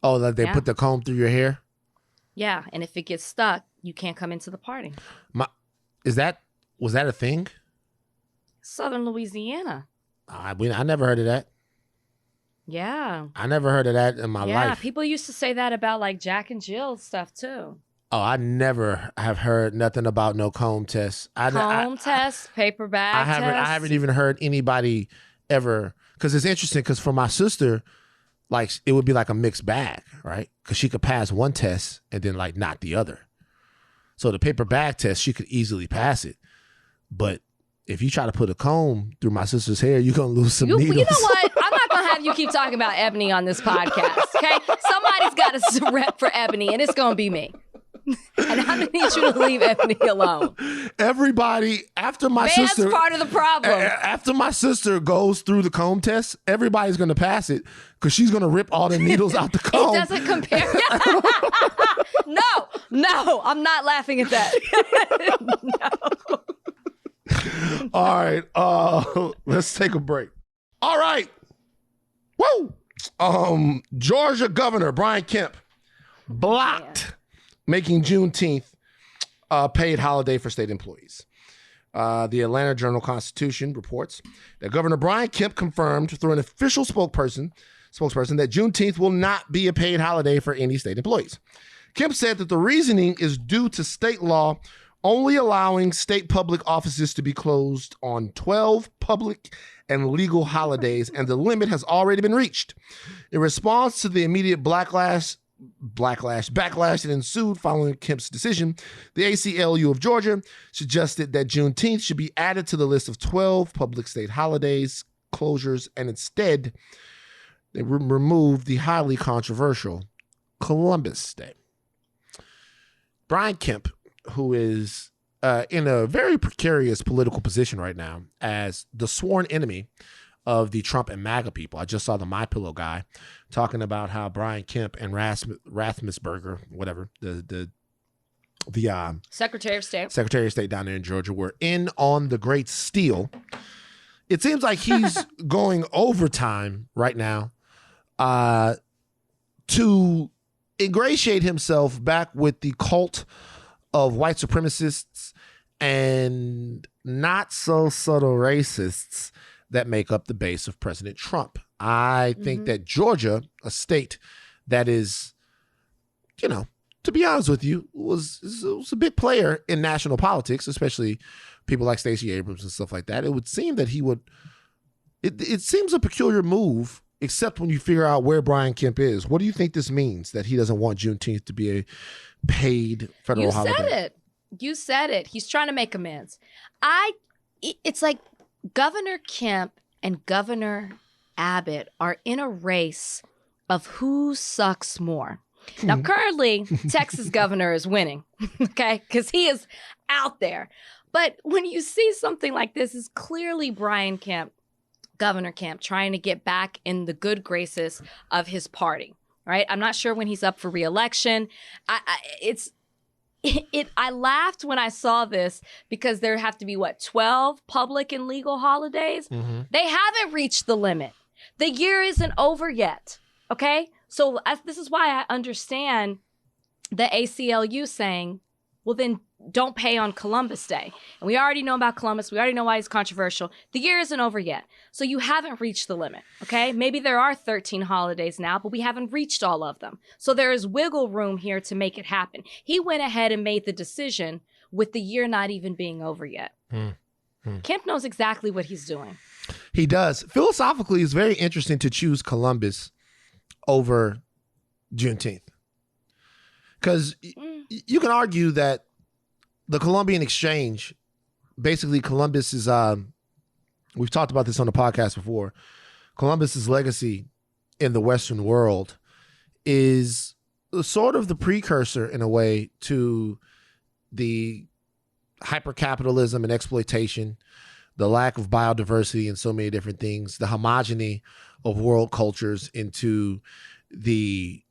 Oh, that they put the comb through your hair? Yeah, and if it gets stuck, you can't come into the party. Was that a thing? Southern Louisiana. I never heard of that. Yeah. I never heard of that in my life. Yeah, people used to say that about like Jack and Jill stuff too. Oh, I never have heard nothing about no comb test. Test, paper bag test. I haven't even heard anybody ever, because it's interesting because for my sister, like it would be like a mixed bag, right? Because she could pass one test and then like not the other. So the paper bag test, she could easily pass it. But if you try to put a comb through my sister's hair, you're going to lose some needles. You know what? I'm not going to have have you keep talking about Ebony on this podcast, okay? Somebody's got to rep for Ebony, and it's going to be me. And I'm going to need you to leave Ebony alone. Everybody, after my sister... That's part of the problem. After my sister goes through the comb test, everybody's going to pass it because she's going to rip all the needles out the comb. It doesn't compare. No, I'm not laughing at that. No. All right, let's take a break. All right. Woo! Georgia Governor Brian Kemp blocked making Juneteenth a paid holiday for state employees. The Atlanta Journal-Constitution reports that Governor Brian Kemp confirmed through an official spokesperson that Juneteenth will not be a paid holiday for any state employees. Kemp said that the reasoning is due to state law only allowing state public offices to be closed on 12 public and legal holidays, and the limit has already been reached. In response to the immediate backlash that ensued following Kemp's decision, the ACLU of Georgia suggested that Juneteenth should be added to the list of 12 public state holidays closures, and instead they removed the highly controversial Columbus Day. Brian Kemp, who is in a very precarious political position right now as the sworn enemy of the Trump and MAGA people. I just saw the MyPillow guy talking about how Brian Kemp and Rathmusberger, whatever, the Secretary of State down there in Georgia, were in on the great steal. It seems like he's going overtime right now to ingratiate himself back with the cult of white supremacists and not so subtle racists that make up the base of President Trump. I think that Georgia, a state that is, to be honest with you, was a big player in national politics, especially people like Stacey Abrams and stuff like that. It would seem that he would, it seems a peculiar move, except when you figure out where Brian Kemp is. What do you think this means, that he doesn't want Juneteenth to be a paid federal holiday? You said it. He's trying to make amends. It's like Governor Kemp and Governor Abbott are in a race of who sucks more. Now, currently, Texas governor is winning, okay, because he is out there. But when you see something like this, is clearly Brian Kemp, Governor Kemp, trying to get back in the good graces of his party, right? I'm not sure when he's up for re-election. I laughed when I saw this because there have to be, 12 public and legal holidays? Mm-hmm. They haven't reached the limit. The year isn't over yet, okay? So this is why I understand the ACLU saying, well, then don't pay on Columbus Day. And we already know about Columbus. We already know why he's controversial. The year isn't over yet. So you haven't reached the limit, okay? Maybe there are 13 holidays now, but we haven't reached all of them. So there is wiggle room here to make it happen. He went ahead and made the decision with the year not even being over yet. Kemp knows exactly what he's doing. He does. Philosophically, it's very interesting to choose Columbus over Juneteenth. Because you can argue that the Columbian Exchange, basically Columbus is, we've talked about this on the podcast before, Columbus's legacy in the Western world is sort of the precursor in a way to the hypercapitalism and exploitation, the lack of biodiversity and so many different things, the homogeny of world cultures into the,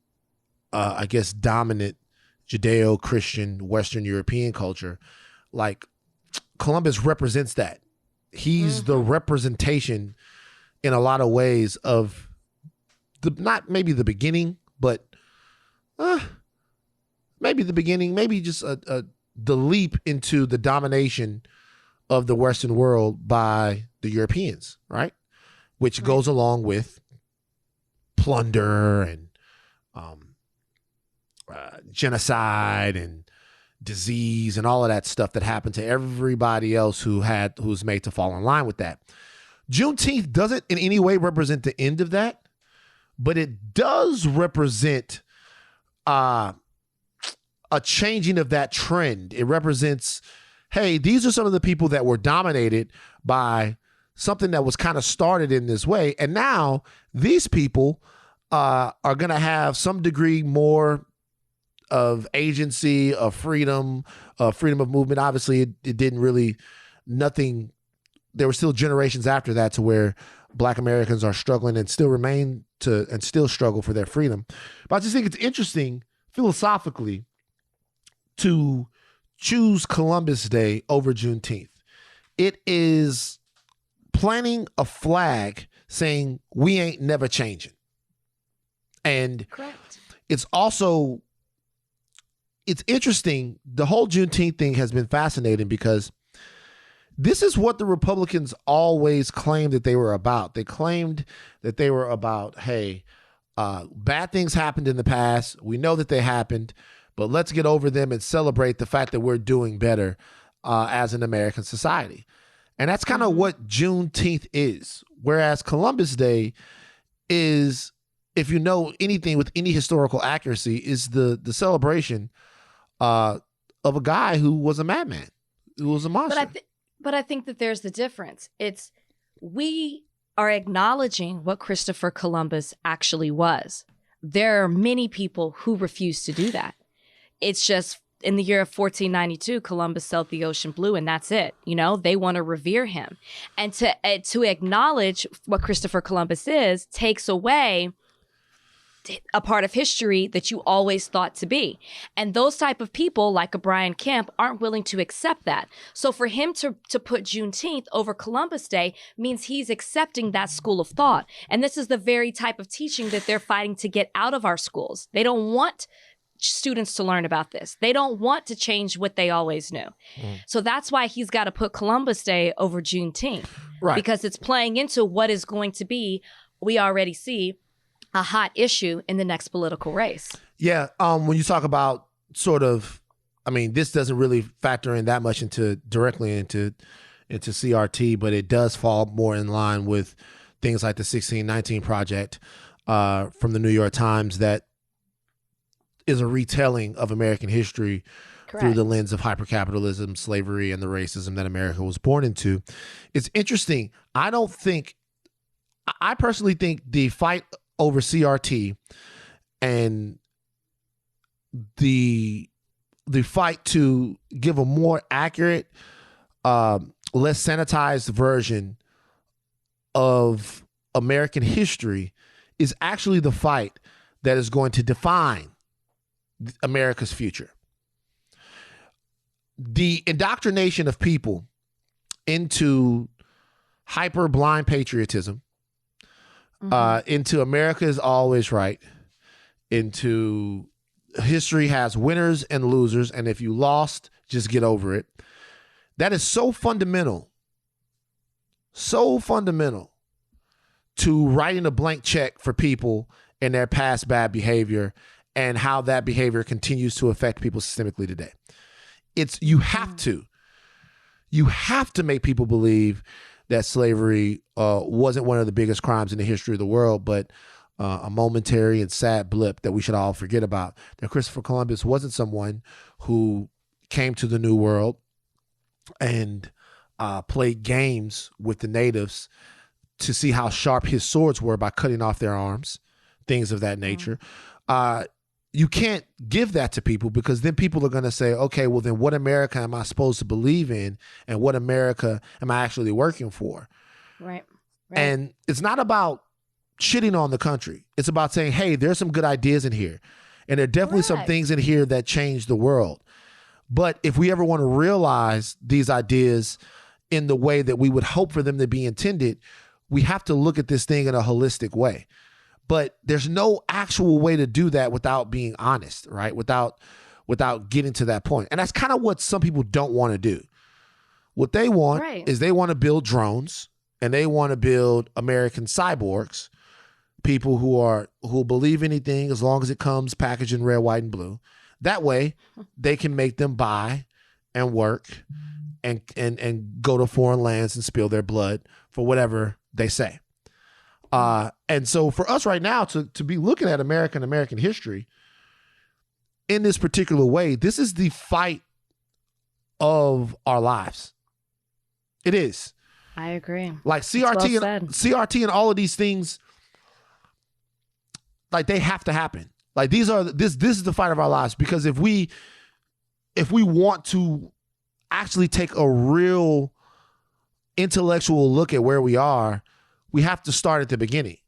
dominant Judeo-Christian Western European culture. Like, Columbus represents that. He's the representation in a lot of ways of not maybe the beginning, but maybe the beginning, maybe just the leap into the domination of the Western world by the Europeans, right? Which goes along with plunder and genocide and disease and all of that stuff that happened to everybody else who's made to fall in line with that. Juneteenth doesn't in any way represent the end of that, but it does represent a changing of that trend. It represents, hey, these are some of the people that were dominated by something that was kind of started in this way. And now these people are going to have some degree more of agency, of freedom of movement. Obviously, it didn't really, nothing, there were still generations after that to where Black Americans are struggling and still remain to, and still struggle for their freedom. But I just think it's interesting philosophically to choose Columbus Day over Juneteenth. It is planting a flag saying we ain't never changing. And Correct. It's also, it's interesting. The whole Juneteenth thing has been fascinating because this is what the Republicans always claimed that they were about. They claimed that they were about, hey, bad things happened in the past. We know that they happened, but let's get over them and celebrate the fact that we're doing better as an American society. And that's kind of what Juneteenth is. Whereas Columbus Day is, if you know anything with any historical accuracy, is the celebration of a guy who was a madman, who was a monster. But I think that there's the difference. It's, we are acknowledging what Christopher Columbus actually was. There are many people who refuse to do that. It's just, in the year of 1492, Columbus sailed the ocean blue, and that's it. You know, they want to revere him. And to acknowledge what Christopher Columbus is takes away a part of history that you always thought to be. And those type of people, like a Brian Kemp, aren't willing to accept that. So for him to put Juneteenth over Columbus Day means he's accepting that school of thought. And this is the very type of teaching that they're fighting to get out of our schools. They don't want students to learn about this. They don't want to change what they always knew. So that's why he's got to put Columbus Day over Juneteenth. Right. Because it's playing into what is going to be, we already see, a hot issue in the next political race. Yeah. When you talk about sort of, I mean, this doesn't really factor in that much directly into CRT, but it does fall more in line with things like the 1619 Project from the New York Times that is a retelling of American history through the lens of hypercapitalism, slavery, and the racism that America was born into. It's interesting. I personally think the fight over CRT and the fight to give a more accurate, less sanitized version of American history is actually the fight that is going to define America's future. The indoctrination of people into hyper blind patriotism, into America is always right, into history has winners and losers, and if you lost, just get over it. That is so fundamental to writing a blank check for people and their past bad behavior and how that behavior continues to affect people systemically today. It's, you have to make people believe that slavery wasn't one of the biggest crimes in the history of the world, but a momentary and sad blip that we should all forget about. That Christopher Columbus wasn't someone who came to the New World and played games with the natives to see how sharp his swords were by cutting off their arms, things of that nature. You can't give that to people, because then people are going to say, okay, well then what America am I supposed to believe in, and what America am I actually working for? Right. And it's not about shitting on the country. It's about saying, hey, there's some good ideas in here. And there are definitely some things in here that change the world. But if we ever want to realize these ideas in the way that we would hope for them to be intended, we have to look at this thing in a holistic way. But there's no actual way to do that without being honest, right? Without getting to that point. And that's kind of what some people don't want to do. What they want is they want to build drones, and they want to build American cyborgs, people who believe anything as long as it comes packaged in red, white, and blue. That way they can make them buy and work and go to foreign lands and spill their blood for whatever they say. And so for us right now to be looking at American history in this particular way, this is the fight of our lives. It is. I agree. Like CRT and all of these things, like they have to happen. Like this is the fight of our lives, because if we want to actually take a real intellectual look at where we are, we have to start at the beginning.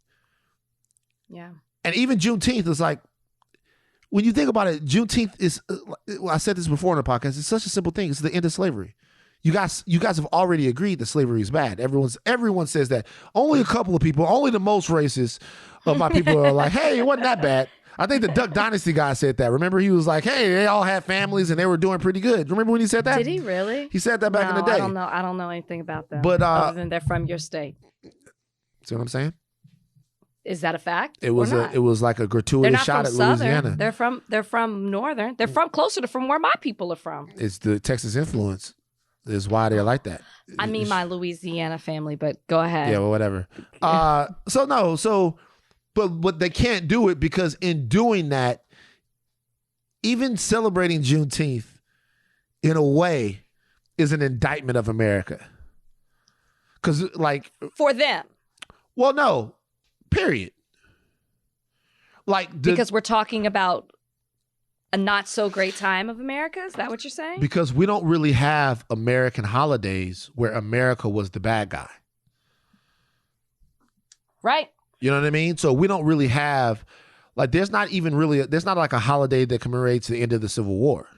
Yeah. And even Juneteenth is like, when you think about it, Juneteenth is, I said this before in the podcast, it's such a simple thing. It's the end of slavery. You guys have already agreed that slavery is bad. Everyone says that. Only a couple of people, only the most racist of my people are like, hey, it wasn't that bad. I think the Duck Dynasty guy said that. Remember, he was like, hey, they all had families and they were doing pretty good. Remember when he said that? Did he really? He said that back in the day. I don't know anything about them. But other than they're from your state. See what I'm saying? Is that a fact? It was like a gratuitous shot at Louisiana. They're from northern. They're from closer to from where my people are from. It's the Texas influence is why they're like that. I mean, my Louisiana family, but go ahead. Yeah, well, whatever. But they can't do it because in doing that, even celebrating Juneteenth in a way is an indictment of America. Because like for them. Well, no. Period. Because we're talking about a not so great time of America? Is that what you're saying? Because we don't really have American holidays where America was the bad guy. Right. You know what I mean? So we don't really have, like, there's not like a holiday that commemorates the end of the Civil War.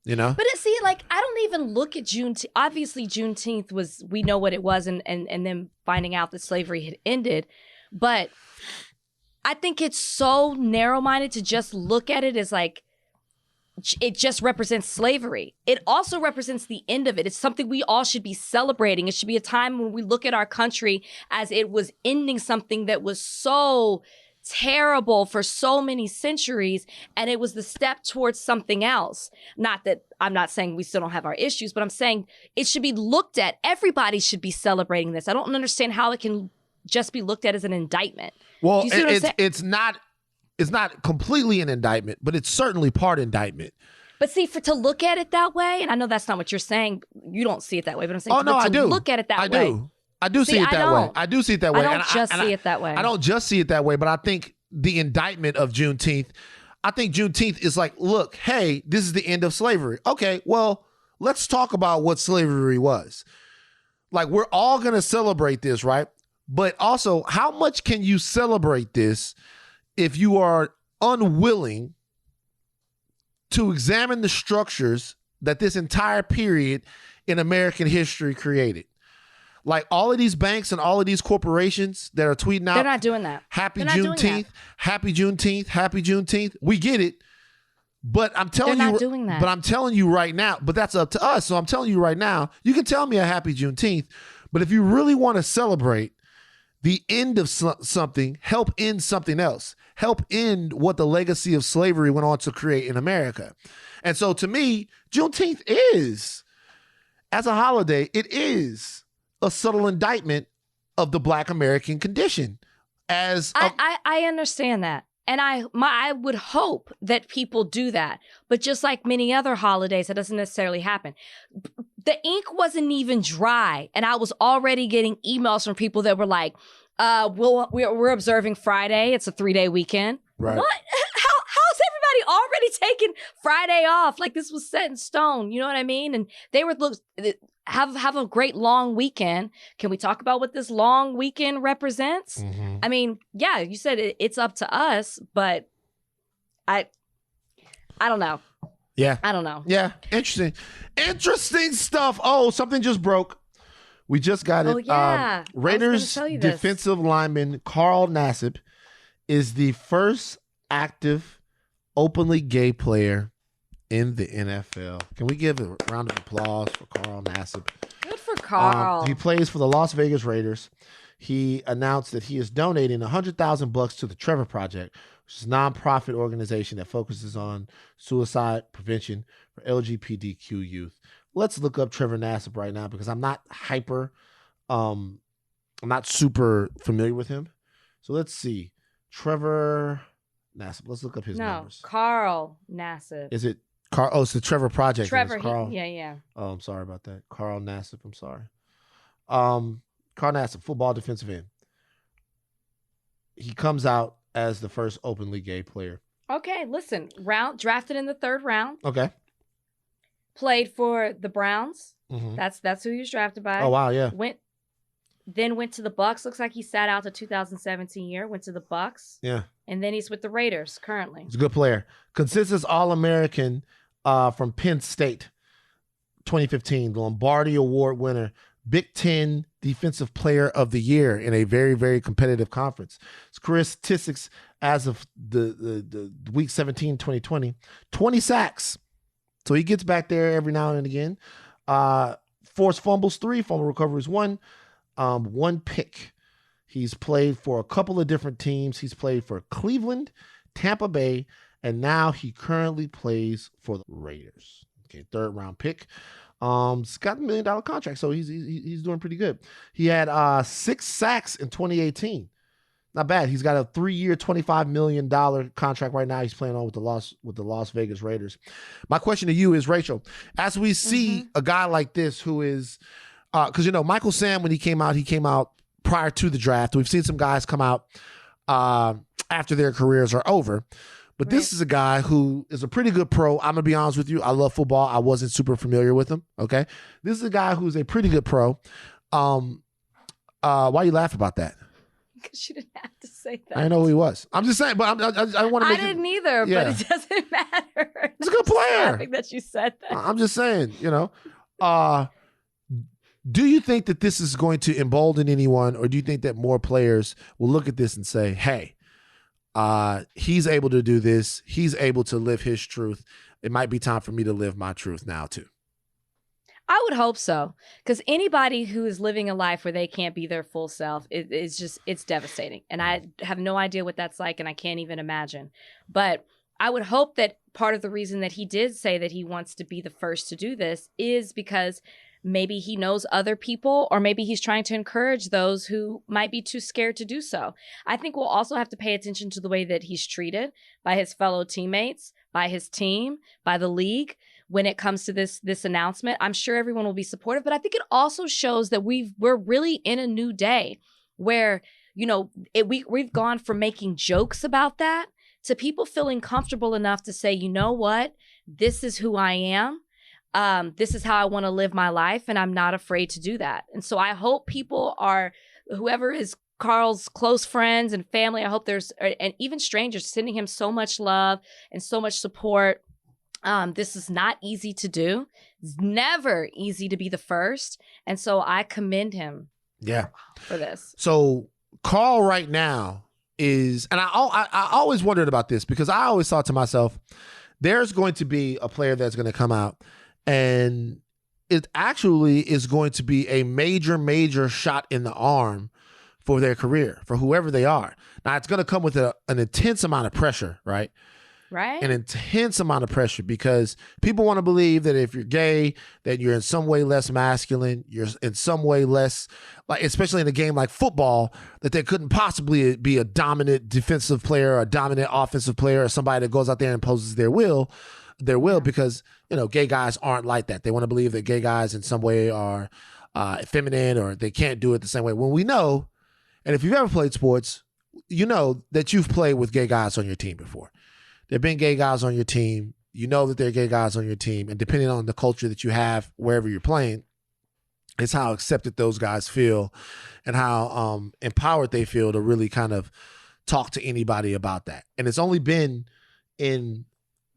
You know? But see, like, I don't even look at Juneteenth. Obviously, Juneteenth was, we know what it was, and then finding out that slavery had ended. But I think it's so narrow-minded to just look at it as like, it just represents slavery. It also represents the end of it. It's something we all should be celebrating. It should be a time when we look at our country as it was ending something that was so terrible for so many centuries, and it was the step towards something else. Not that I'm not saying we still don't have our issues, but I'm saying it should be looked at. Everybody should be celebrating this. I don't understand how it can just be looked at as an indictment. Well, it's not completely an indictment, but it's certainly part indictment. But see, to look at it that way, and I know that's not what you're saying. You don't see it that way, but I'm saying I do. Look at it that way. I do see it that way. I do see it that way. I don't just see it that way. I don't just see it that way, but I think the indictment of Juneteenth, I think Juneteenth is like, look, hey, this is the end of slavery. Okay, well, let's talk about what slavery was. Like, we're all going to celebrate this, right? But also, how much can you celebrate this if you are unwilling to examine the structures that this entire period in American history created? Like, all of these banks and all of these corporations that are tweeting out, they're not doing that. Happy Juneteenth, Happy Juneteenth, Happy Juneteenth. We get it. But I'm telling they're not doing that. But I'm telling you right now, but that's up to us. So I'm telling you right now, you can tell me a Happy Juneteenth, but if you really want to celebrate the end of something, help end something else. Help end what the legacy of slavery went on to create in America. And so to me, Juneteenth is, as a holiday, it is a subtle indictment of the Black American condition. I understand that. And I would hope that people do that. But just like many other holidays, that doesn't necessarily happen. The ink wasn't even dry, and I was already getting emails from people that were like, we're observing Friday. It's a 3-day weekend. Right. What? How's everybody already taking Friday off? Like, this was set in stone. You know what I mean? And they were have a great long weekend. Can we talk about what this long weekend represents? Mm-hmm. I mean, yeah, you said it's up to us, but I don't know. Yeah. I don't know. Yeah. Interesting stuff. Oh, something just broke. We just got it. Oh, yeah. Raiders defensive lineman Carl Nassib is the first active openly gay player in the NFL. Can we give a round of applause for Carl Nassib? Good for Carl. He plays for the Las Vegas Raiders. He announced that he is donating $100,000 to the Trevor Project, which is a nonprofit organization that focuses on suicide prevention for LGBTQ youth. Let's look up Trevor Nassib right now because I'm not I'm not super familiar with him. So let's see. Trevor Nassib. Let's look up his numbers. Carl Nassib. Is it Carl? Oh, it's the Trevor Project. Trevor. Carl. Yeah. Oh, I'm sorry about that. Carl Nassib. I'm sorry. Carl Nassib, football defensive end. He comes out as the first openly gay player. Okay, listen. Drafted in the 3rd round. Okay. Played for the Browns. Mm-hmm. That's who he was drafted by. Oh wow, yeah. Went to the Bucks. Looks like he sat out the 2017 year. Went to the Bucks. Yeah. And then he's with the Raiders currently. He's a good player. Consensus All-American from Penn State, 2015. The Lombardi Award winner. Big Ten Defensive Player of the Year in a very, very competitive conference. His career statistics as of the week 17, 2020, 20 sacks. So he gets back there every now and again. Forced fumbles, 3. Fumble recoveries, 1. 1 pick. He's played for a couple of different teams. He's played for Cleveland, Tampa Bay, and now he currently plays for the Raiders. Okay, 3rd round pick. He's got a $1 million contract, so he's doing pretty good. He had 6 sacks in 2018. Not bad. He's got a 3-year, $25 million contract right now. He's playing on with the Las Vegas Raiders. My question to you is, Rachel, as we see a guy like this who is, because Michael Sam, when he came out prior to the draft. We've seen some guys come out after their careers are over. But this is a guy who is a pretty good pro. I'm going to be honest with you. I love football. I wasn't super familiar with him. Okay. This is a guy who's a pretty good pro. Why you laugh about that? Because you didn't have to say that. I know who he was. I'm just saying, but I want to make I didn't either, but it doesn't matter. He's a good player. I think that you said that. I'm just saying, do you think that this is going to embolden anyone, or do you think that more players will look at this and say, hey, he's able to do this. He's able to live his truth. It might be time for me to live my truth now too. I would hope so. Because anybody who is living a life where they can't be their full self, it's devastating. And I have no idea what that's like, and I can't even imagine. But I would hope that part of the reason that he did say that he wants to be the first to do this is because maybe he knows other people, or maybe he's trying to encourage those who might be too scared to do so. I think we'll also have to pay attention to the way that he's treated by his fellow teammates, by his team, by the league. When it comes to this announcement, I'm sure everyone will be supportive, but I think it also shows that we're really in a new day where, we've gone from making jokes about that to people feeling comfortable enough to say, you know what, this is who I am. This is how I want to live my life, and I'm not afraid to do that. And so I hope people whoever is Carl's close friends and family, I hope and even strangers, sending him so much love and so much support. This is not easy to do. It's never easy to be the first. And so I commend him for this. So Carl right now is, and I always wondered about this, because I always thought to myself, there's going to be a player that's going to come out, and it actually is going to be a major, major shot in the arm for their career, for whoever they are. Now, it's going to come with an intense amount of pressure, right? Right. An intense amount of pressure, because people want to believe that if you're gay, that you're in some way less masculine, you're in some way less, like, especially in a game like football, that there couldn't possibly be a dominant defensive player, or a dominant offensive player, or somebody that goes out there and imposes their will, because, gay guys aren't like that. They want to believe that gay guys in some way are effeminate, or they can't do it the same way. When we know, and if you've ever played sports, you know that you've played with gay guys on your team before. There have been gay guys on your team. You know that there are gay guys on your team. And depending on the culture that you have wherever you're playing, it's how accepted those guys feel, and how empowered they feel to really kind of talk to anybody about that. And it's only been in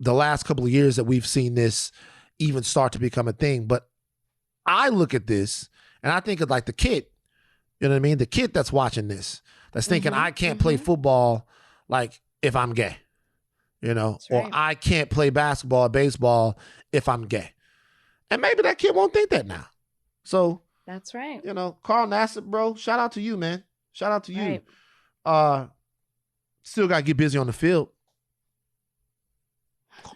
the last couple of years that we've seen this even start to become a thing. But I look at this and I think of like the kid, you know what I mean? The kid that's watching this, that's thinking, I can't play football like if I'm gay. That's or right. I can't play basketball or baseball if I'm gay. And maybe that kid won't think that now. So that's right. Carl Nassib, bro, shout out to you, man. Shout out to you. Still got to get busy on the field.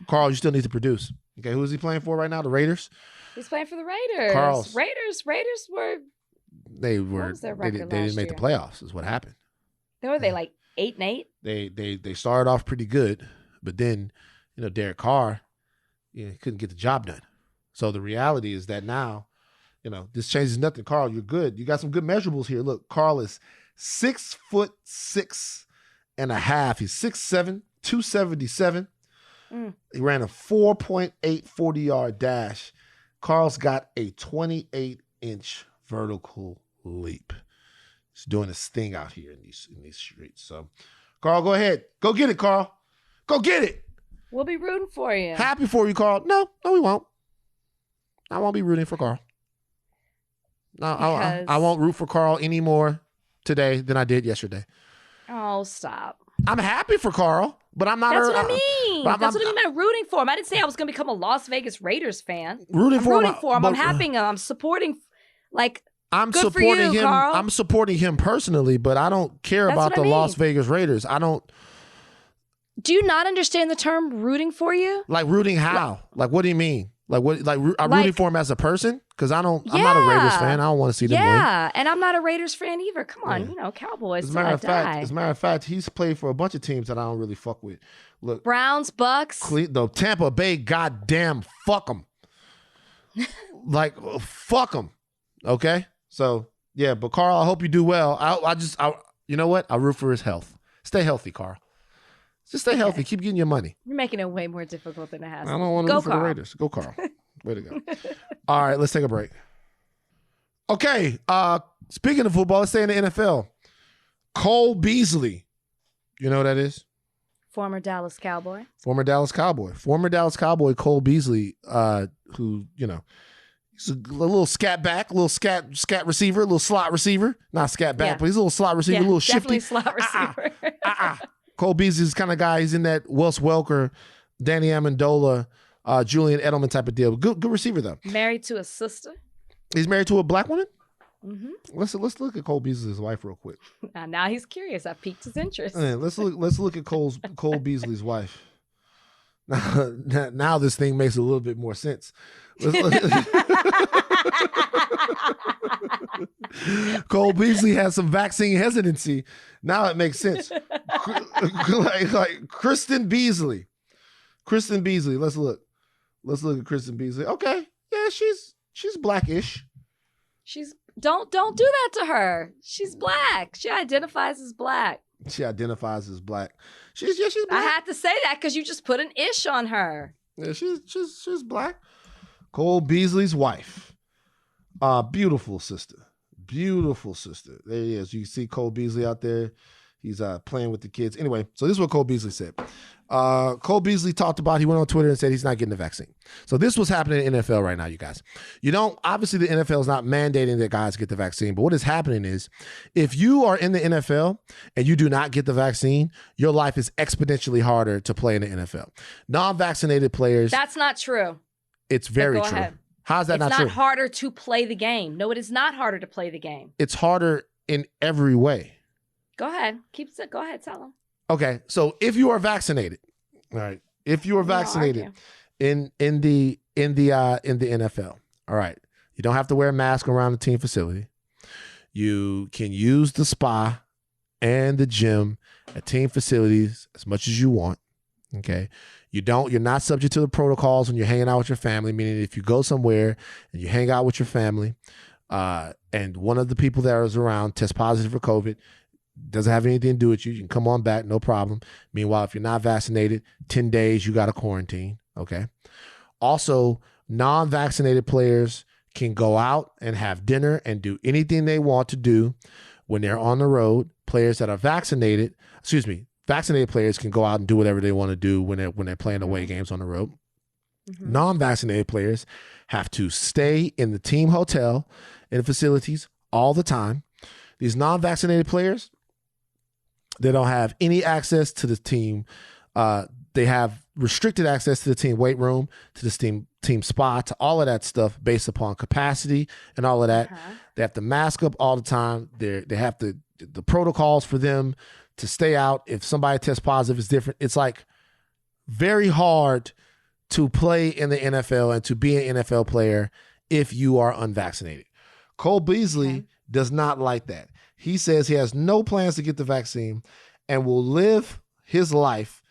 Carl, you still need to produce. Okay, who is he playing for right now? The Raiders? He's playing for the Raiders. Carl's. Raiders were. They was their record they didn't make the last playoffs, is what happened. Were they like 8-8? They started off pretty good. But then, Derek Carr, he couldn't get the job done. So the reality is that now this changes nothing. Carl, you're good. You got some good measurables here. Look, Carl is 6'6.5". He's 6'7", 277. He ran a 4.8 40-yard dash. Carl's got a 28-inch vertical leap. He's doing his thing out here in these streets. So, Carl, go ahead. Go get it, Carl. Go get it. We'll be rooting for you. Happy for you, Carl. No, we won't. I won't be rooting for Carl. No, I won't root for Carl any more today than I did yesterday. Oh, stop. I'm happy for Carl, but I'm not. That's what I mean. That's what I mean by rooting for him. I didn't say I was going to become a Las Vegas Raiders fan. Rooting for him. I'm happy. I'm supporting. I'm good supporting for you, him. Carl. I'm supporting him personally, but I don't care about the Las Vegas Raiders. I don't. Do you not understand the term rooting for you? Like rooting how? Like what do you mean? Like what? Like I'm rooting for him as a person because I don't. Yeah. I'm not a Raiders fan. I don't want to see them win. Yeah, and I'm not a Raiders fan either. Come on, Cowboys. As a matter of fact, he's played for a bunch of teams that I don't really fuck with. Look, Browns, Bucks, the Tampa Bay. Goddamn, fuck them. Fuck them. Okay, so yeah, but Carl, I hope you do well. You know what? I root for his health. Stay healthy, Carl. Just stay healthy. Keep getting your money. You're making it way more difficult than it has. I don't want to root for the Raiders. Go, Carl. Way to go. All right, let's take a break. Okay, speaking of football, let's stay in the NFL. Cole Beasley. You know who that is? Former Dallas Cowboy. Former Dallas Cowboy Cole Beasley, who, he's a little scat back, a little scat receiver, a little slot receiver. Not scat back, but he's a little slot receiver, a little shifty. Definitely slot receiver. Cole Beasley's the kind of guy. He's in that Wes Welker, Danny Amendola, Julian Edelman type of deal. Good receiver though. Married to a sister. He's married to a black woman. Mm-hmm. Let's look at Cole Beasley's wife real quick. Now he's curious. I piqued his interest. Yeah, let's look at Cole Beasley's wife. Now this thing makes a little bit more sense. Cole Beasley has some vaccine hesitancy. Now it makes sense. like Kristen Beasley. Let's look at Kristen Beasley. Okay, yeah, she's blackish. Don't do that to her. She's black. She identifies as black. She's black. She's black. I had to say that because you just put an ish on her. Yeah, she's black. Cole Beasley's wife. Beautiful sister. There he is. You see Cole Beasley out there. He's playing with the kids. Anyway, so this is what Cole Beasley said. Cole Beasley talked about, he went on Twitter and said he's not getting the vaccine. So this was happening in the NFL right now, you guys. Obviously the NFL is not mandating that guys get the vaccine, but what is happening is if you are in the NFL and you do not get the vaccine, your life is exponentially harder to play in the NFL. Non-vaccinated players. That's not true. It's very true. Ahead. How's that not true? It's not harder to play the game. No, it is not harder to play the game. It's harder in every way. Go ahead. Go ahead. Tell them. Okay. So if you are vaccinated, all right. If you are vaccinated in the NFL, all right. You don't have to wear a mask around the team facility. You can use the spa and the gym at team facilities as much as you want. Okay. You're not subject to the protocols when you're hanging out with your family, meaning if you go somewhere and you hang out with your family, and one of the people that is around tests positive for COVID, doesn't have anything to do with you. You can come on back, no problem. Meanwhile, if you're not vaccinated, 10 days, you got to quarantine. Okay. Also, non-vaccinated players can go out and have dinner and do anything they want to do when they're on the road. Players that are vaccinated players can go out and do whatever they want to do when they're playing away games on the road. Mm-hmm. Non-vaccinated players have to stay in the team hotel in the facilities all the time. These non-vaccinated players, they don't have any access to the team. They have restricted access to the team weight room, to the team spa, to all of that stuff based upon capacity and all of that. Uh-huh. They have to mask up all the time. They have the protocols for them to stay out. If somebody tests positive, it's different. It's like very hard to play in the NFL and to be an NFL player if you are unvaccinated. Cole Beasley does not like that. He says he has no plans to get the vaccine and will live his life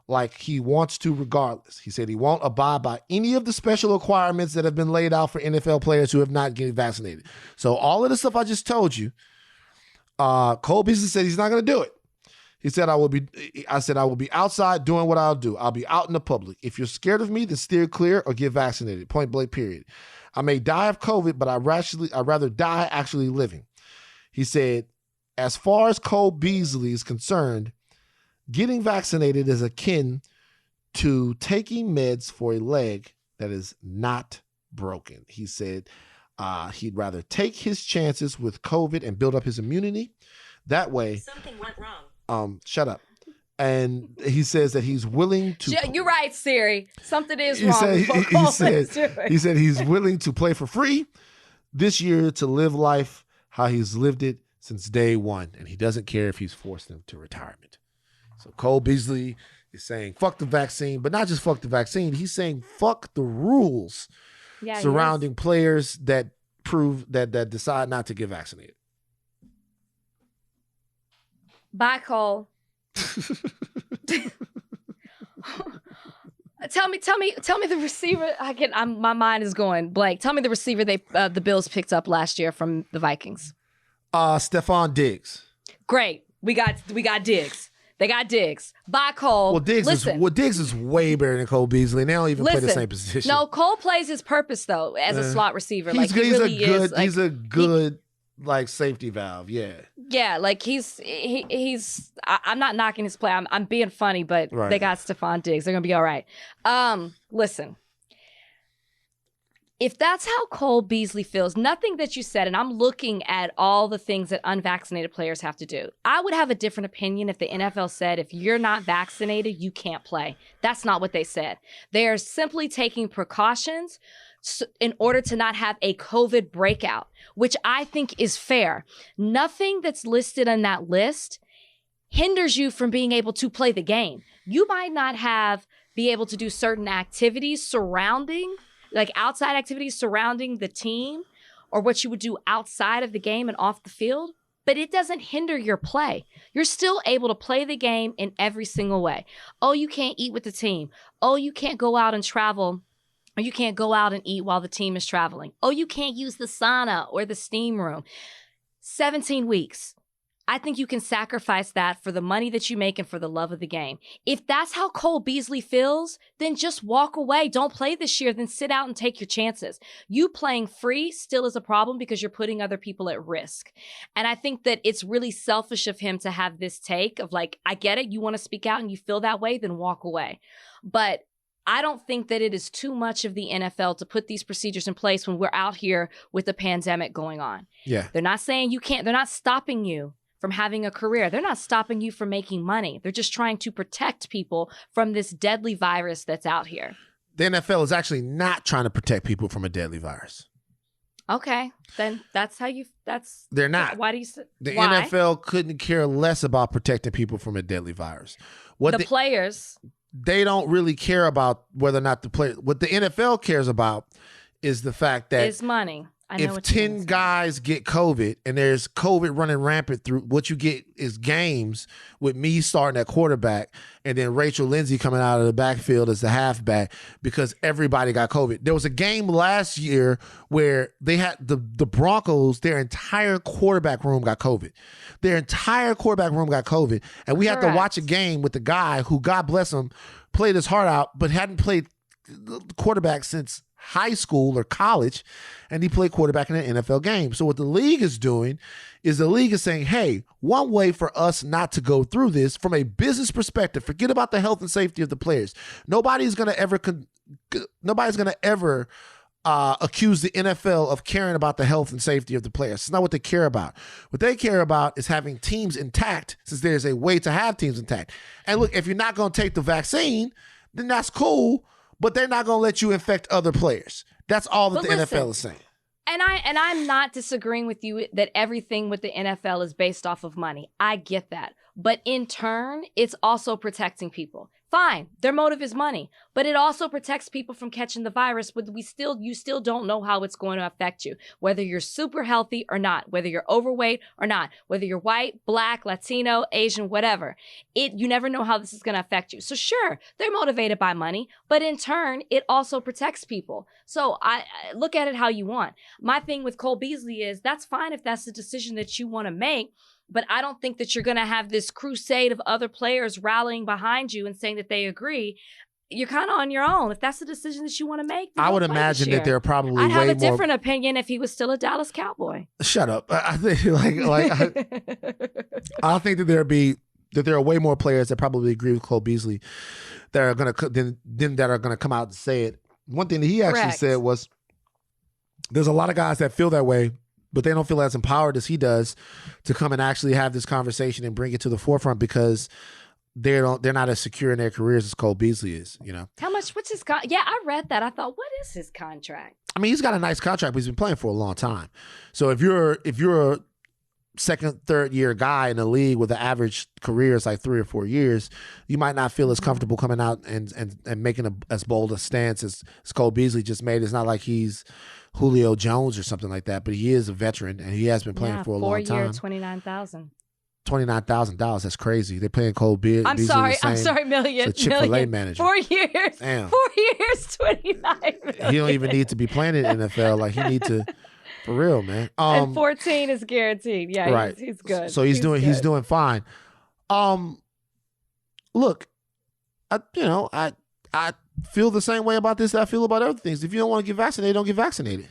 like he wants to regardless. He said he won't abide by any of the special requirements that have been laid out for NFL players who have not getting vaccinated. So all of the stuff I just told you, Cole Beasley said he's not going to do it. He said, I will be outside doing what I'll do. I'll be out in the public. If you're scared of me, then steer clear or get vaccinated. Point blank, period. I may die of COVID, but I'd rather die actually living. He said, as far as Cole Beasley is concerned, getting vaccinated is akin to taking meds for a leg that is not broken. He said he'd rather take his chances with COVID and build up his immunity. That way, something went wrong. Shut up. And he says that he's willing to. You're right, Siri. Something is wrong. He said he's willing to play for free this year to live life how he's lived it since day one, and he doesn't care if he's forced into retirement. So Cole Beasley is saying fuck the vaccine, but not just fuck the vaccine. He's saying fuck the rules surrounding players that prove that decide not to get vaccinated. Bye, Cole. Tell me the receiver. My mind is going blank. Tell me the receiver the Bills picked up last year from the Vikings. Stephon Diggs. Great. We got Diggs. They got Diggs. Bye, Cole. Well, Diggs is way better than Cole Beasley. And they don't even play the same position. No, Cole plays his purpose though as a slot receiver. He's a good like safety valve. Yeah. Yeah, like he's. I'm not knocking his play. I'm being funny, but They got Stephon Diggs. They're gonna be all right. Listen. If that's how Cole Beasley feels, nothing that you said, and I'm looking at all the things that unvaccinated players have to do. I would have a different opinion if the NFL said, if you're not vaccinated, you can't play. That's not what they said. They are simply taking precautions in order to not have a COVID breakout, which I think is fair. Nothing that's listed on that list hinders you from being able to play the game. You might not be able to do certain activities surrounding like outside activities surrounding the team or what you would do outside of the game and off the field, but it doesn't hinder your play. You're still able to play the game in every single way. Oh, you can't eat with the team. Oh, you can't go out and travel, or you can't go out and eat while the team is traveling. Oh, you can't use the sauna or the steam room. 17 weeks. I think you can sacrifice that for the money that you make and for the love of the game. If that's how Cole Beasley feels, then just walk away. Don't play this year, then sit out and take your chances. You playing free still is a problem because you're putting other people at risk. And I think that it's really selfish of him to have this take of like, I get it, you want to speak out and you feel that way, then walk away. But I don't think that it is too much of the NFL to put these procedures in place when we're out here with a pandemic going on. Yeah. They're not saying you can't, they're not stopping you from having a career. They're not stopping you from making money. They're just trying to protect people from this deadly virus that's out here. The NFL is actually not trying to protect people from a deadly virus. Okay, then they're not. Why do you say the NFL couldn't care less about protecting people from a deadly virus? The players, they don't really care about whether or not the player. What the NFL cares about is the fact that is money. If 10 guys get COVID and there's COVID running rampant through, what you get is games with me starting at quarterback and then Rachel Lindsay coming out of the backfield as the halfback because everybody got COVID. There was a game last year where they had the Broncos, their entire quarterback room got COVID. Their entire quarterback room got COVID. And we had to watch a game with the guy who, God bless him, played his heart out, but hadn't played quarterback since high school or college, and he played quarterback in an NFL game. So what the league is doing is the league is saying, hey, one way for us not to go through this from a business perspective, forget about the health and safety of the players. Nobody's going to ever accuse the NFL of caring about the health and safety of the players. It's not what they care about. What they care about is having teams intact, since there's a way to have teams intact. And look, if you're not going to take the vaccine, then that's cool, but they're not going to let you infect other players. That's all that NFL is saying. And I'm not disagreeing with you that everything with the NFL is based off of money. I get that. But in turn, it's also protecting people. Fine, their motive is money, but it also protects people from catching the virus. But you still don't know how it's going to affect you, whether you're super healthy or not, whether you're overweight or not, whether you're white, black, Latino, Asian, whatever. You never know how this is going to affect you. So sure, they're motivated by money, but in turn, it also protects people. So I look at it how you want. My thing with Cole Beasley is that's fine if that's the decision that you want to make. But I don't think that you're going to have this crusade of other players rallying behind you and saying that they agree. You're kind of on your own. If that's the decision that you want to make, I would imagine that there are probably I'd have way a more. different opinion if he was still a Dallas Cowboy. Shut up. I think I think that there are way more players that probably agree with Cole Beasley that are going to that are going to come out and say it. One thing that he actually said was, there's a lot of guys that feel that way, but they don't feel as empowered as he does to come and actually have this conversation and bring it to the forefront because they're not as secure in their careers as Cole Beasley is, you know. How much, what's his yeah, I read that. I thought, what is his contract? I mean, he's got a nice contract, but he's been playing for a long time. So if you're a second, third year guy in the league with an average career is like 3 or 4 years, you might not feel as comfortable coming out and making as bold a stance as Cole Beasley just made. It's not like he's Julio Jones or something like that, but he is a veteran and he has been playing for a long time. 4 year, $29,000. $29,000. That's crazy. They're paying Cole Beasley. I'm sorry, million. It's a Chick-fil-A manager. 4 years. Damn. 4 years, 29 million. He don't even need to be playing in the NFL. Like he need to, for real, man. And 14 is guaranteed. Yeah, right. He's good. So he's doing fine. Look, I feel the same way about this that I feel about other things. If you don't want to get vaccinated, don't get vaccinated.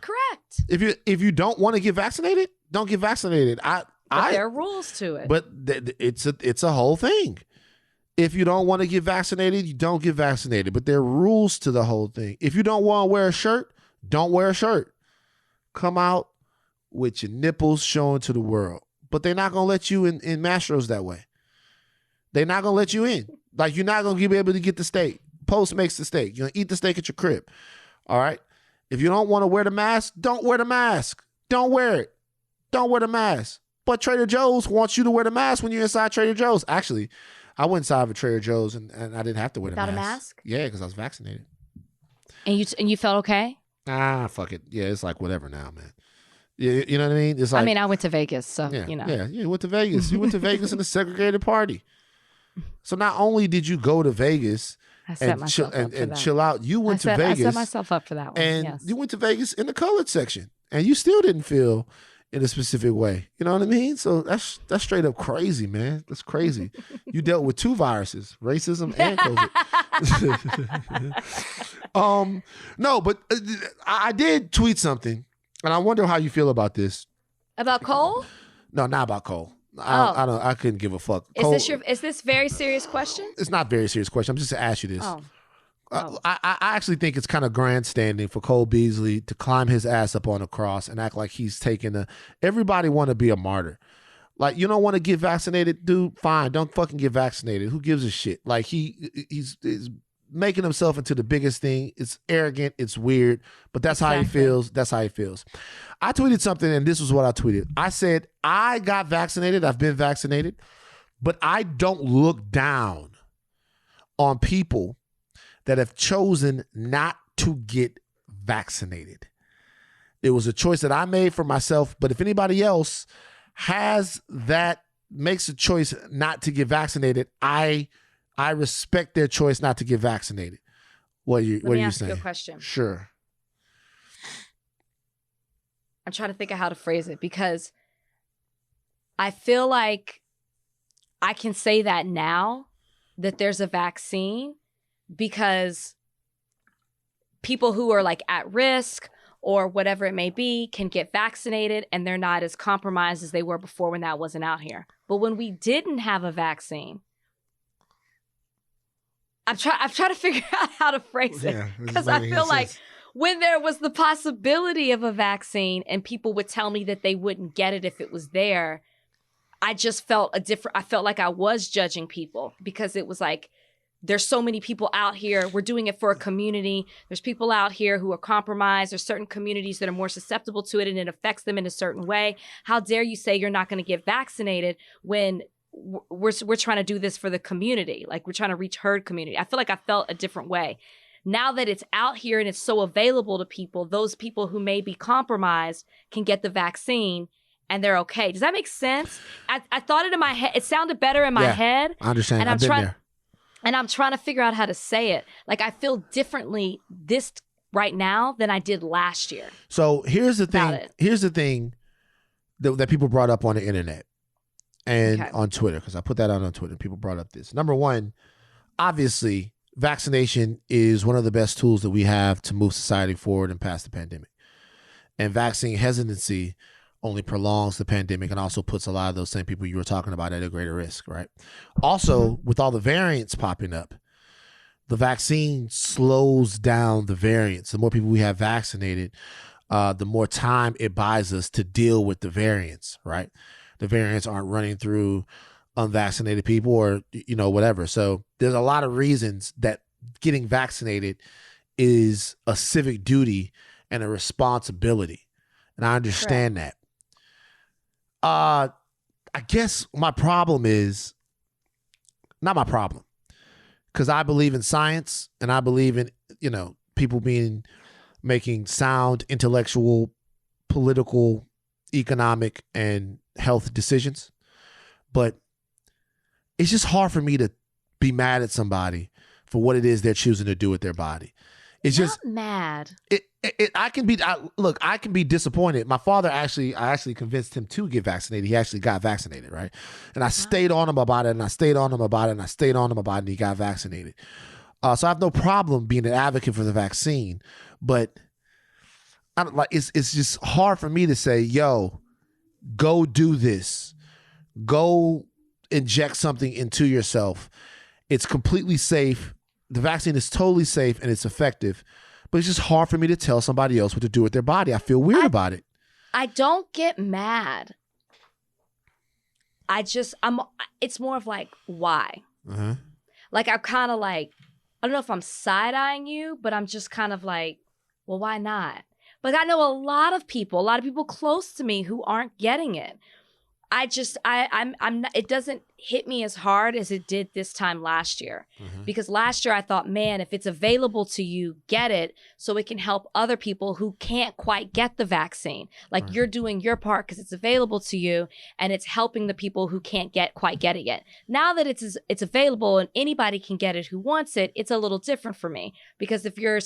Correct. If you don't want to get vaccinated, don't get vaccinated. But there are rules to it. But it's a whole thing. If you don't want to get vaccinated, you don't get vaccinated. But there are rules to the whole thing. If you don't want to wear a shirt, don't wear a shirt. Come out with your nipples showing to the world. But they're not going to let you in Mastros that way. They're not going to let you in. Like, you're not going to be able to get the steak. Post makes the steak. You're going to eat the steak at your crib. All right? If you don't want to wear the mask, don't wear the mask. Don't wear it. Don't wear the mask. But Trader Joe's wants you to wear the mask when you're inside Trader Joe's. Actually, I went inside of a Trader Joe's and I didn't have to wear the mask. Without a mask? Yeah, because I was vaccinated. And you felt okay? Fuck it. Yeah, it's like whatever now, man. You know what I mean? It's like, I went to Vegas, so, yeah, you know. Yeah, you went to Vegas. You went to Vegas in a segregated party. So not only did you go to Vegas and chill out, you went to Vegas. I set myself up for that one, and yes. you went to Vegas in the colored section, and you still didn't feel in a specific way. You know what I mean? So that's straight up crazy, man. That's crazy. You dealt with 2 viruses, racism and COVID. No, but I did tweet something, and I wonder how you feel about this. About Cole? No, not about Cole. I couldn't give a fuck. Is this very serious question? It's not a very serious question. I'm just to ask you this. I actually think it's kind of grandstanding for Cole Beasley to climb his ass up on a cross and act like he's taking everybody want to be a martyr. Like, you don't want to get vaccinated, dude? Fine, don't fucking get vaccinated. Who gives a shit? Like, he's making himself into the biggest thing. It's arrogant. It's weird. But that's how he feels. That's how he feels. I tweeted something, and this was what I tweeted. I said, I got vaccinated. I've been vaccinated. But I don't look down on people that have chosen not to get vaccinated. It was a choice that I made for myself. But if anybody else makes a choice not to get vaccinated, I respect their choice not to get vaccinated. What are you saying? Let me ask you a question. Sure. I'm trying to think of how to phrase it because I feel like I can say that now that there's a vaccine because people who are like at risk or whatever it may be can get vaccinated and they're not as compromised as they were before when that wasn't out here. But when we didn't have a vaccine, I'm trying to figure out how to phrase it because I feel like when there was the possibility of a vaccine and people would tell me that they wouldn't get it if it was there, I just felt I felt like I was judging people because it was like, there's so many people out here. We're doing it for a community. There's people out here who are compromised. There's certain communities that are more susceptible to it and it affects them in a certain way. How dare you say you're not going to get vaccinated when we're trying to do this for the community. Like, we're trying to reach herd community. I feel like I felt a different way. Now that it's out here and it's so available to people, those people who may be compromised can get the vaccine and they're okay. Does that make sense? I thought it in my head. It sounded better in my head. I understand. And I've been there. And I'm trying to figure out how to say it. Like, I feel differently this right now than I did last year. So here's the thing. Here's the thing that people brought up on the internet and on Twitter, because I put that out on Twitter. People brought up this. Number one, obviously, vaccination is one of the best tools that we have to move society forward and past the pandemic. And vaccine hesitancy only prolongs the pandemic and also puts a lot of those same people you were talking about at a greater risk, right? Also, with all the variants popping up, the vaccine slows down the variants. The more people we have vaccinated, the more time it buys us to deal with the variants, right? The variants aren't running through unvaccinated people or, whatever. So there's a lot of reasons that getting vaccinated is a civic duty and a responsibility. And I understand that. I guess my problem is not my problem, because I believe in science and I believe in, people making sound intellectual, political, economic, and health decisions. But it's just hard for me to be mad at somebody for what it is they're choosing to do with their body. It's not just mad. I can be disappointed. My father I actually convinced him to get vaccinated. He actually got vaccinated, right? And I stayed on him about it, and I stayed on him about it, and I stayed on him about it, and he got vaccinated. So I have no problem being an advocate for the vaccine, but it's just hard for me to say, yo, go do this. Go inject something into yourself. It's completely safe. The vaccine is totally safe and it's effective, but it's just hard for me to tell somebody else what to do with their body. I feel weird about it. I don't get mad. It's more of like, why? Uh-huh. Like, I'm kind of like, I don't know if I'm side-eyeing you, but I'm just kind of like, well, why not? But I know a lot of people close to me who aren't getting it. I'm not, it doesn't hit me as hard as it did this time last year. Mm-hmm. Because last year I thought, man, if it's available to you, get it so it can help other people who can't quite get the vaccine. Like, you're doing your part because it's available to you and it's helping the people who can't quite get it yet. Now that it's available and anybody can get it who wants it, it's a little different for me. Because if your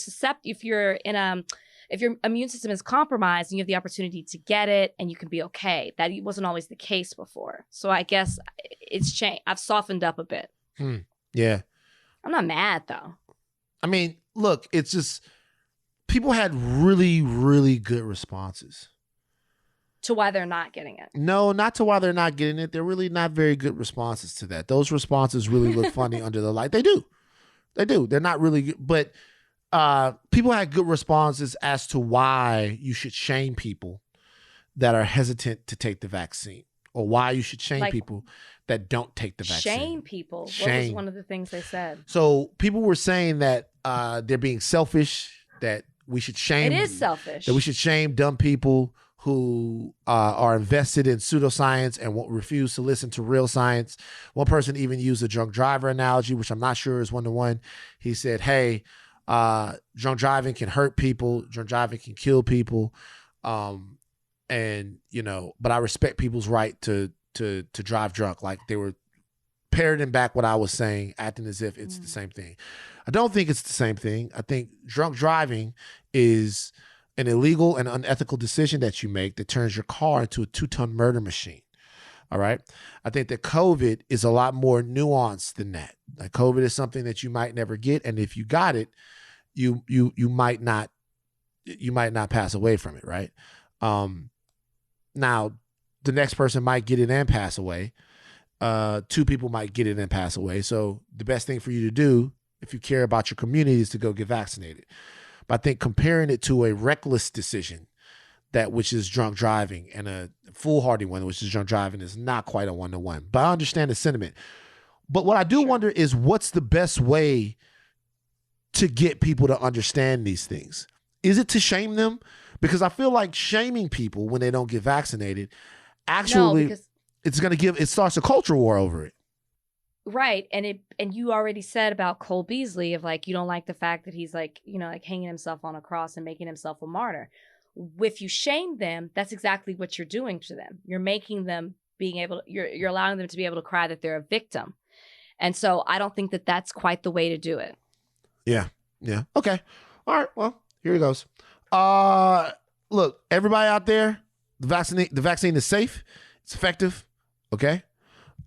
immune system is compromised and you have the opportunity to get it and you can be okay. That wasn't always the case before. So I guess it's changed. I've softened up a bit. Yeah. I'm not mad though. I mean, look, it's just people had really, really good responses. To why they're not getting it. No, not to why they're not getting it. They're really not very good responses to that. Those responses really look funny under the light. They do. They're not really good, but people had good responses as to why you should shame people that are hesitant to take the vaccine, or why you should shame people that don't take the vaccine. Shame people. What was one of the things they said? So people were saying that they're being selfish, that we should shame. It is selfish. That we should shame dumb people who are invested in pseudoscience and won't refuse to listen to real science. One person even used a drunk driver analogy, which I'm not sure is one-to-one. He said, hey, drunk driving can hurt people. Drunk driving can kill people. And, but I respect people's right to drive drunk. Like, they were parroting back what I was saying, acting as if it's the same thing. I don't think it's the same thing. I think drunk driving is an illegal and unethical decision that you make that turns your car into a 2-ton murder machine. All right. I think that COVID is a lot more nuanced than that. Like, COVID is something that you might never get. And if you got it, you might not pass away from it. Right. Now the next person might get it and pass away. 2 people might get it and pass away. So the best thing for you to do, if you care about your community, is to go get vaccinated. But I think comparing it to a reckless decision, which is drunk driving, and a foolhardy one, which is drunk driving, is not quite a one-to-one. But I understand the sentiment. But what I do wonder is, what's the best way to get people to understand these things? Is it to shame them? Because I feel like shaming people when they don't get vaccinated actually it starts a culture war over it. Right. And you already said about Cole Beasley of like, you don't like the fact that he's like, you know, like hanging himself on a cross and making himself a martyr. If you shame them, that's exactly what you're doing to them. You're making them you're allowing them to be able to cry that they're a victim. And so I don't think that that's quite the way to do it. Yeah. Yeah. Okay. All right. Well, here it goes. Look, everybody out there, the vaccine is safe. It's effective. Okay.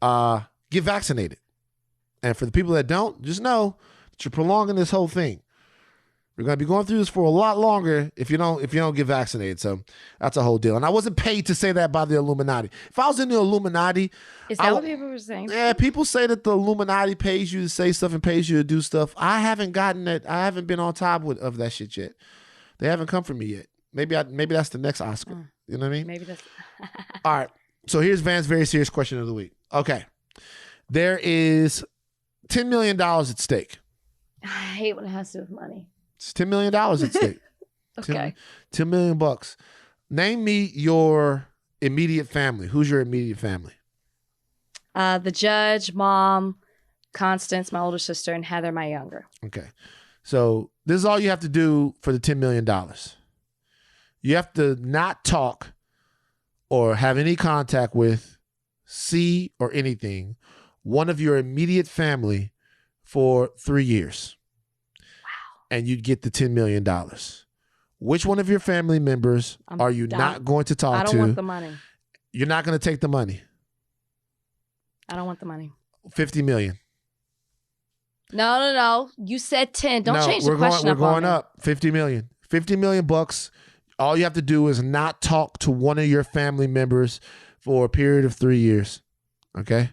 Get vaccinated. And for the people that don't, just know that you're prolonging this whole thing. We're going to be going through this for a lot longer if you don't get vaccinated. So that's a whole deal. And I wasn't paid to say that by the Illuminati. If I was in the Illuminati, is that what people were saying? Yeah, people say that the Illuminati pays you to say stuff and pays you to do stuff. I haven't gotten it. I haven't been on top of that shit yet. They haven't come for me yet. Maybe that's the next Oscar. You know what I mean? Maybe that's. All right. So here's Van's very serious question of the week. Okay. There is $10 million at stake. I hate when it has to do with money. It's $10 million at stake. Okay. $10 million bucks. Name me your immediate family. Who's your immediate family? The judge, mom, Constance, my older sister, and Heather, my younger. Okay. So this is all you have to do for the $10 million. You have to not talk or have any contact with, see, or anything one of your immediate family for 3 years. Wow. And you'd get the $10 million. Which one of your family members are you not going to talk to? I don't want the money. You're not going to take the money. I don't want the money. 50 million. No. You said 10. Don't change the question. We're going up. 50 million. 50 million bucks. All you have to do is not talk to one of your family members for a period of 3 years. Okay?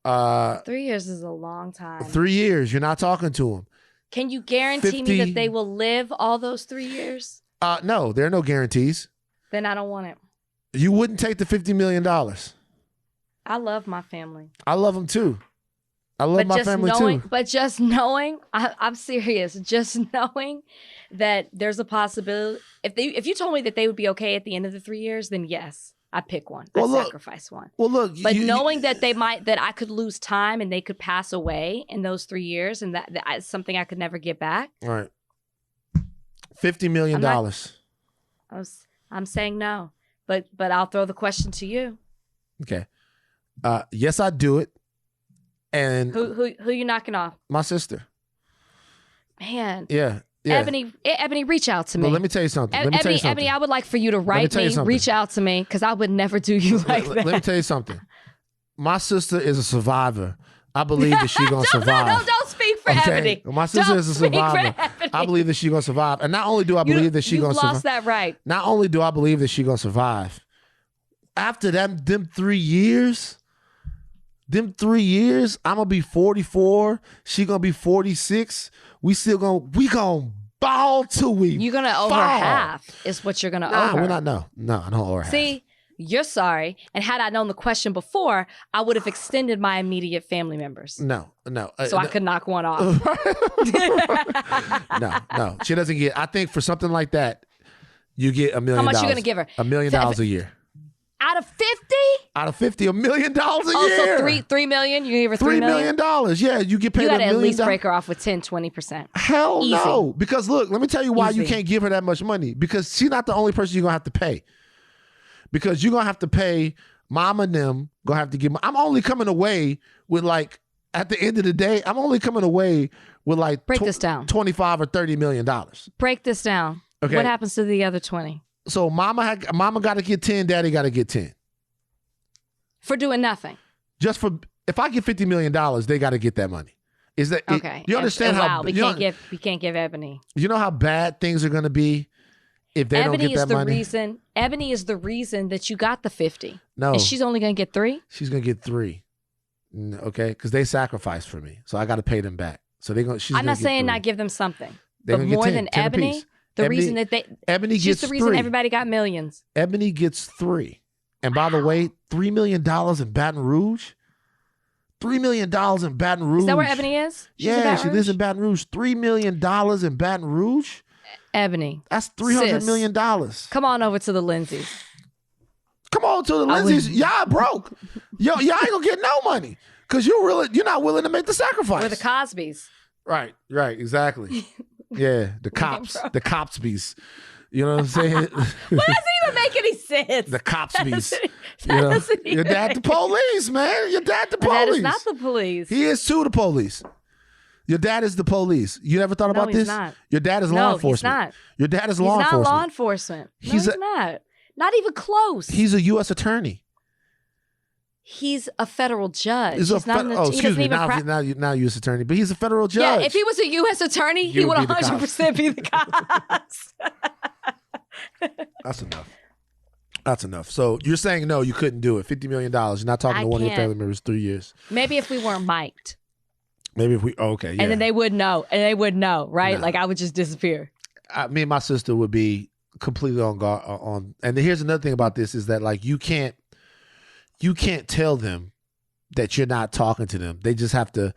3 years is a long time. 3 years. You're not talking to them. Can you guarantee me that they will live all those 3 years? No, there are no guarantees. Then I don't want it. You wouldn't take the $50 million. I love my family. I love them too. I love my family too. But just knowing, I'm serious, just knowing that there's a possibility, if you told me that they would be okay at the end of the 3 years, then yes, I'd pick one. I'd sacrifice one. Well, look. But knowing that that I could lose time and they could pass away in those 3 years and that is something I could never get back. All right. $50 million. I'm saying no, but I'll throw the question to you. Okay. Yes, I'd do it. And who you knocking off? My sister. Man. Yeah. Ebony, reach out to me. But let me tell you something. Ebony, I would like for you to write me, reach out to me, because I would never do you like that. Let me tell you something. My sister is a survivor. I believe that she's going to survive. No, don't speak for Ebony. My sister is a survivor. I believe that she's going to survive. And not only do I believe that she's going to survive. You've lost that right. Not only do I believe that she's going to survive, after them 3 years, I'm going to be 44. She going to be 46. We going to ball till we You're going to owe her half is what you're going to owe her. We're not, no, I don't owe her half. See, you're sorry. And had I known the question before, I would have extended my immediate family members. No. So I could knock one off. No. She doesn't get, I think for something like that, you get $1 million. How much you going to give her? $1 million a year. Out of 50? Out of 50, $1 million a year. Oh, so $3 million? You give her $3 million? $3 million. Yeah, you get paid $1 million. You got to at least break her off with 10, 20%. Hell Easy. no. Because look, let me tell you why you can't give her that much money. Because she's not the only person you're going to have to pay. Because you're going to have to pay mom and them. Going to have to give. I'm only coming away with like, at the end of the day, I'm only coming away with like break this down. $25 or $30 million. Break this down. Okay. What happens to the other 20? So mama got to get 10, daddy got to get 10. For doing nothing. Just for, if I get $50 million, they got to get that money. Is that okay? You understand how we can't give Ebony. You know how bad things are going to be if they don't get that money. Ebony is the reason that you got the 50. No, and she's only going to get 3. She's going to get 3. Okay, because they sacrificed for me, so I got to pay them back. So they're going. I'm not saying not give them something, but more than Ebony, reason that Ebony she's gets the reason 3. everybody got millions. Ebony gets 3. And by the way, $3 million in Baton Rouge. $3 million in Baton Rouge. Is that where Ebony is? Yeah, she lives in Baton Rouge. $3 million in Baton Rouge. Ebony. That's $300 million. Come on over to the Lindsays. Come on told to the Lindsays, y'all broke. Y'all ain't gonna get no money because you're not willing to make the sacrifice. We're the Cosbys. Right, exactly. Yeah, the Copsbys. You know what I'm saying? What doesn't even make any sense? The Copsbys. Your dad the police, man. Your dad the police. That is not the police. He is too the police. Your dad is the police. You never thought about this? He's not. Your dad is law enforcement. He's not. Your dad is law enforcement. He's not law enforcement. No, he's not. Not even close. He's a U.S. attorney. He's a federal judge. He's excuse me. Now U.S. attorney, but he's a federal judge. Yeah, if he was a U.S. attorney, he would 100% be the cops. That's enough. So you're saying no, you couldn't do it. $50 million. You're not talking to one of your family members 3 years. Maybe if we weren't mic'd. Maybe if we, okay, yeah. And then they would know. Right? Like I would just disappear. Me and my sister would be completely on guard. And here's another thing about this is that like you can't tell them that you're not talking to them. You just have to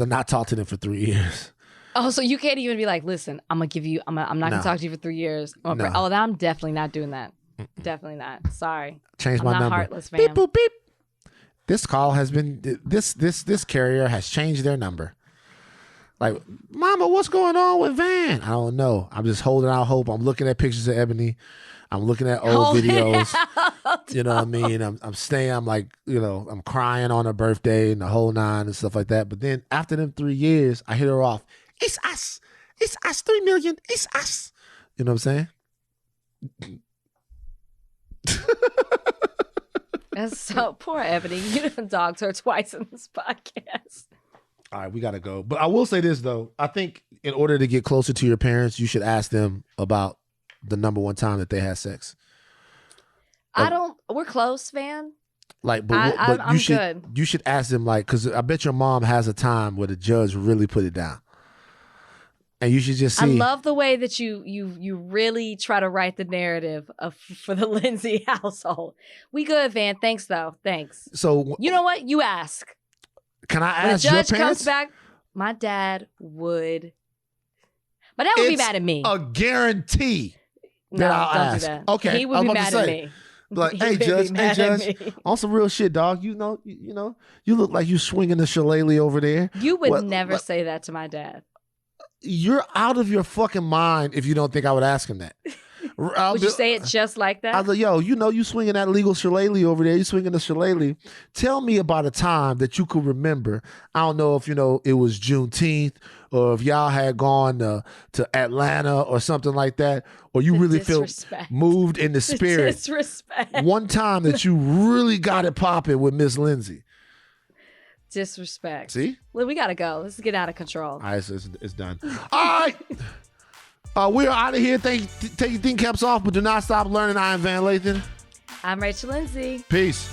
not talk to them for 3 years. Oh, so you can't even be like, listen, I'm not gonna talk to you for 3 years. Oh, I'm definitely not doing that. Definitely not. Sorry. Change my number. Heartless, fam. Beep boop beep. This call has been this carrier has changed their number. Like, Mama, what's going on with Van? I don't know. I'm just holding out hope. I'm looking at pictures of Ebony. I'm looking at old videos. You know what I mean? I'm staying. I'm like, I'm crying on her birthday and the whole nine and stuff like that. But then after them 3 years, I hit her off. It's us. It's us. 3 million. It's us. You know what I'm saying? That's so poor Ebony. You done dogged her twice in this podcast. All right, we gotta go. But I will say this though. I think in order to get closer to your parents, you should ask them about the number one time that they had sex. We're close, Van. Like, I'm good. You should ask them, like, because I bet your mom has a time where the judge really put it down. And you should just see. I love the way that you really try to write the narrative for the Lindsay household. We good, Van. Thanks, though. Thanks. So you know what? You ask. Can I when ask your parents? When the judge comes back, my dad would be mad at me. A guarantee that I'll don't ask. Do that. Okay, he would be mad at me. Like, hey judge, on some real shit, dog. You look like you swinging the shillelagh over there. You would never say that to my dad. You're out of your fucking mind if you don't think I would ask him that. Would you say it just like that? I was like, yo, you swinging that legal shillelagh over there. You swinging the shillelagh. Tell me about a time that you could remember. I don't know if, it was Juneteenth or if y'all had gone to Atlanta or something like that, or you really feel moved in the spirit. Disrespect. One time that you really got it popping with Miss Lindsay. Disrespect. See? Well, we got to go. Let's get out of control. All right, it's done. All right. We're out of here. Take your thinking caps off, but do not stop learning. I am Van Lathan. I'm Rachel Lindsay. Peace.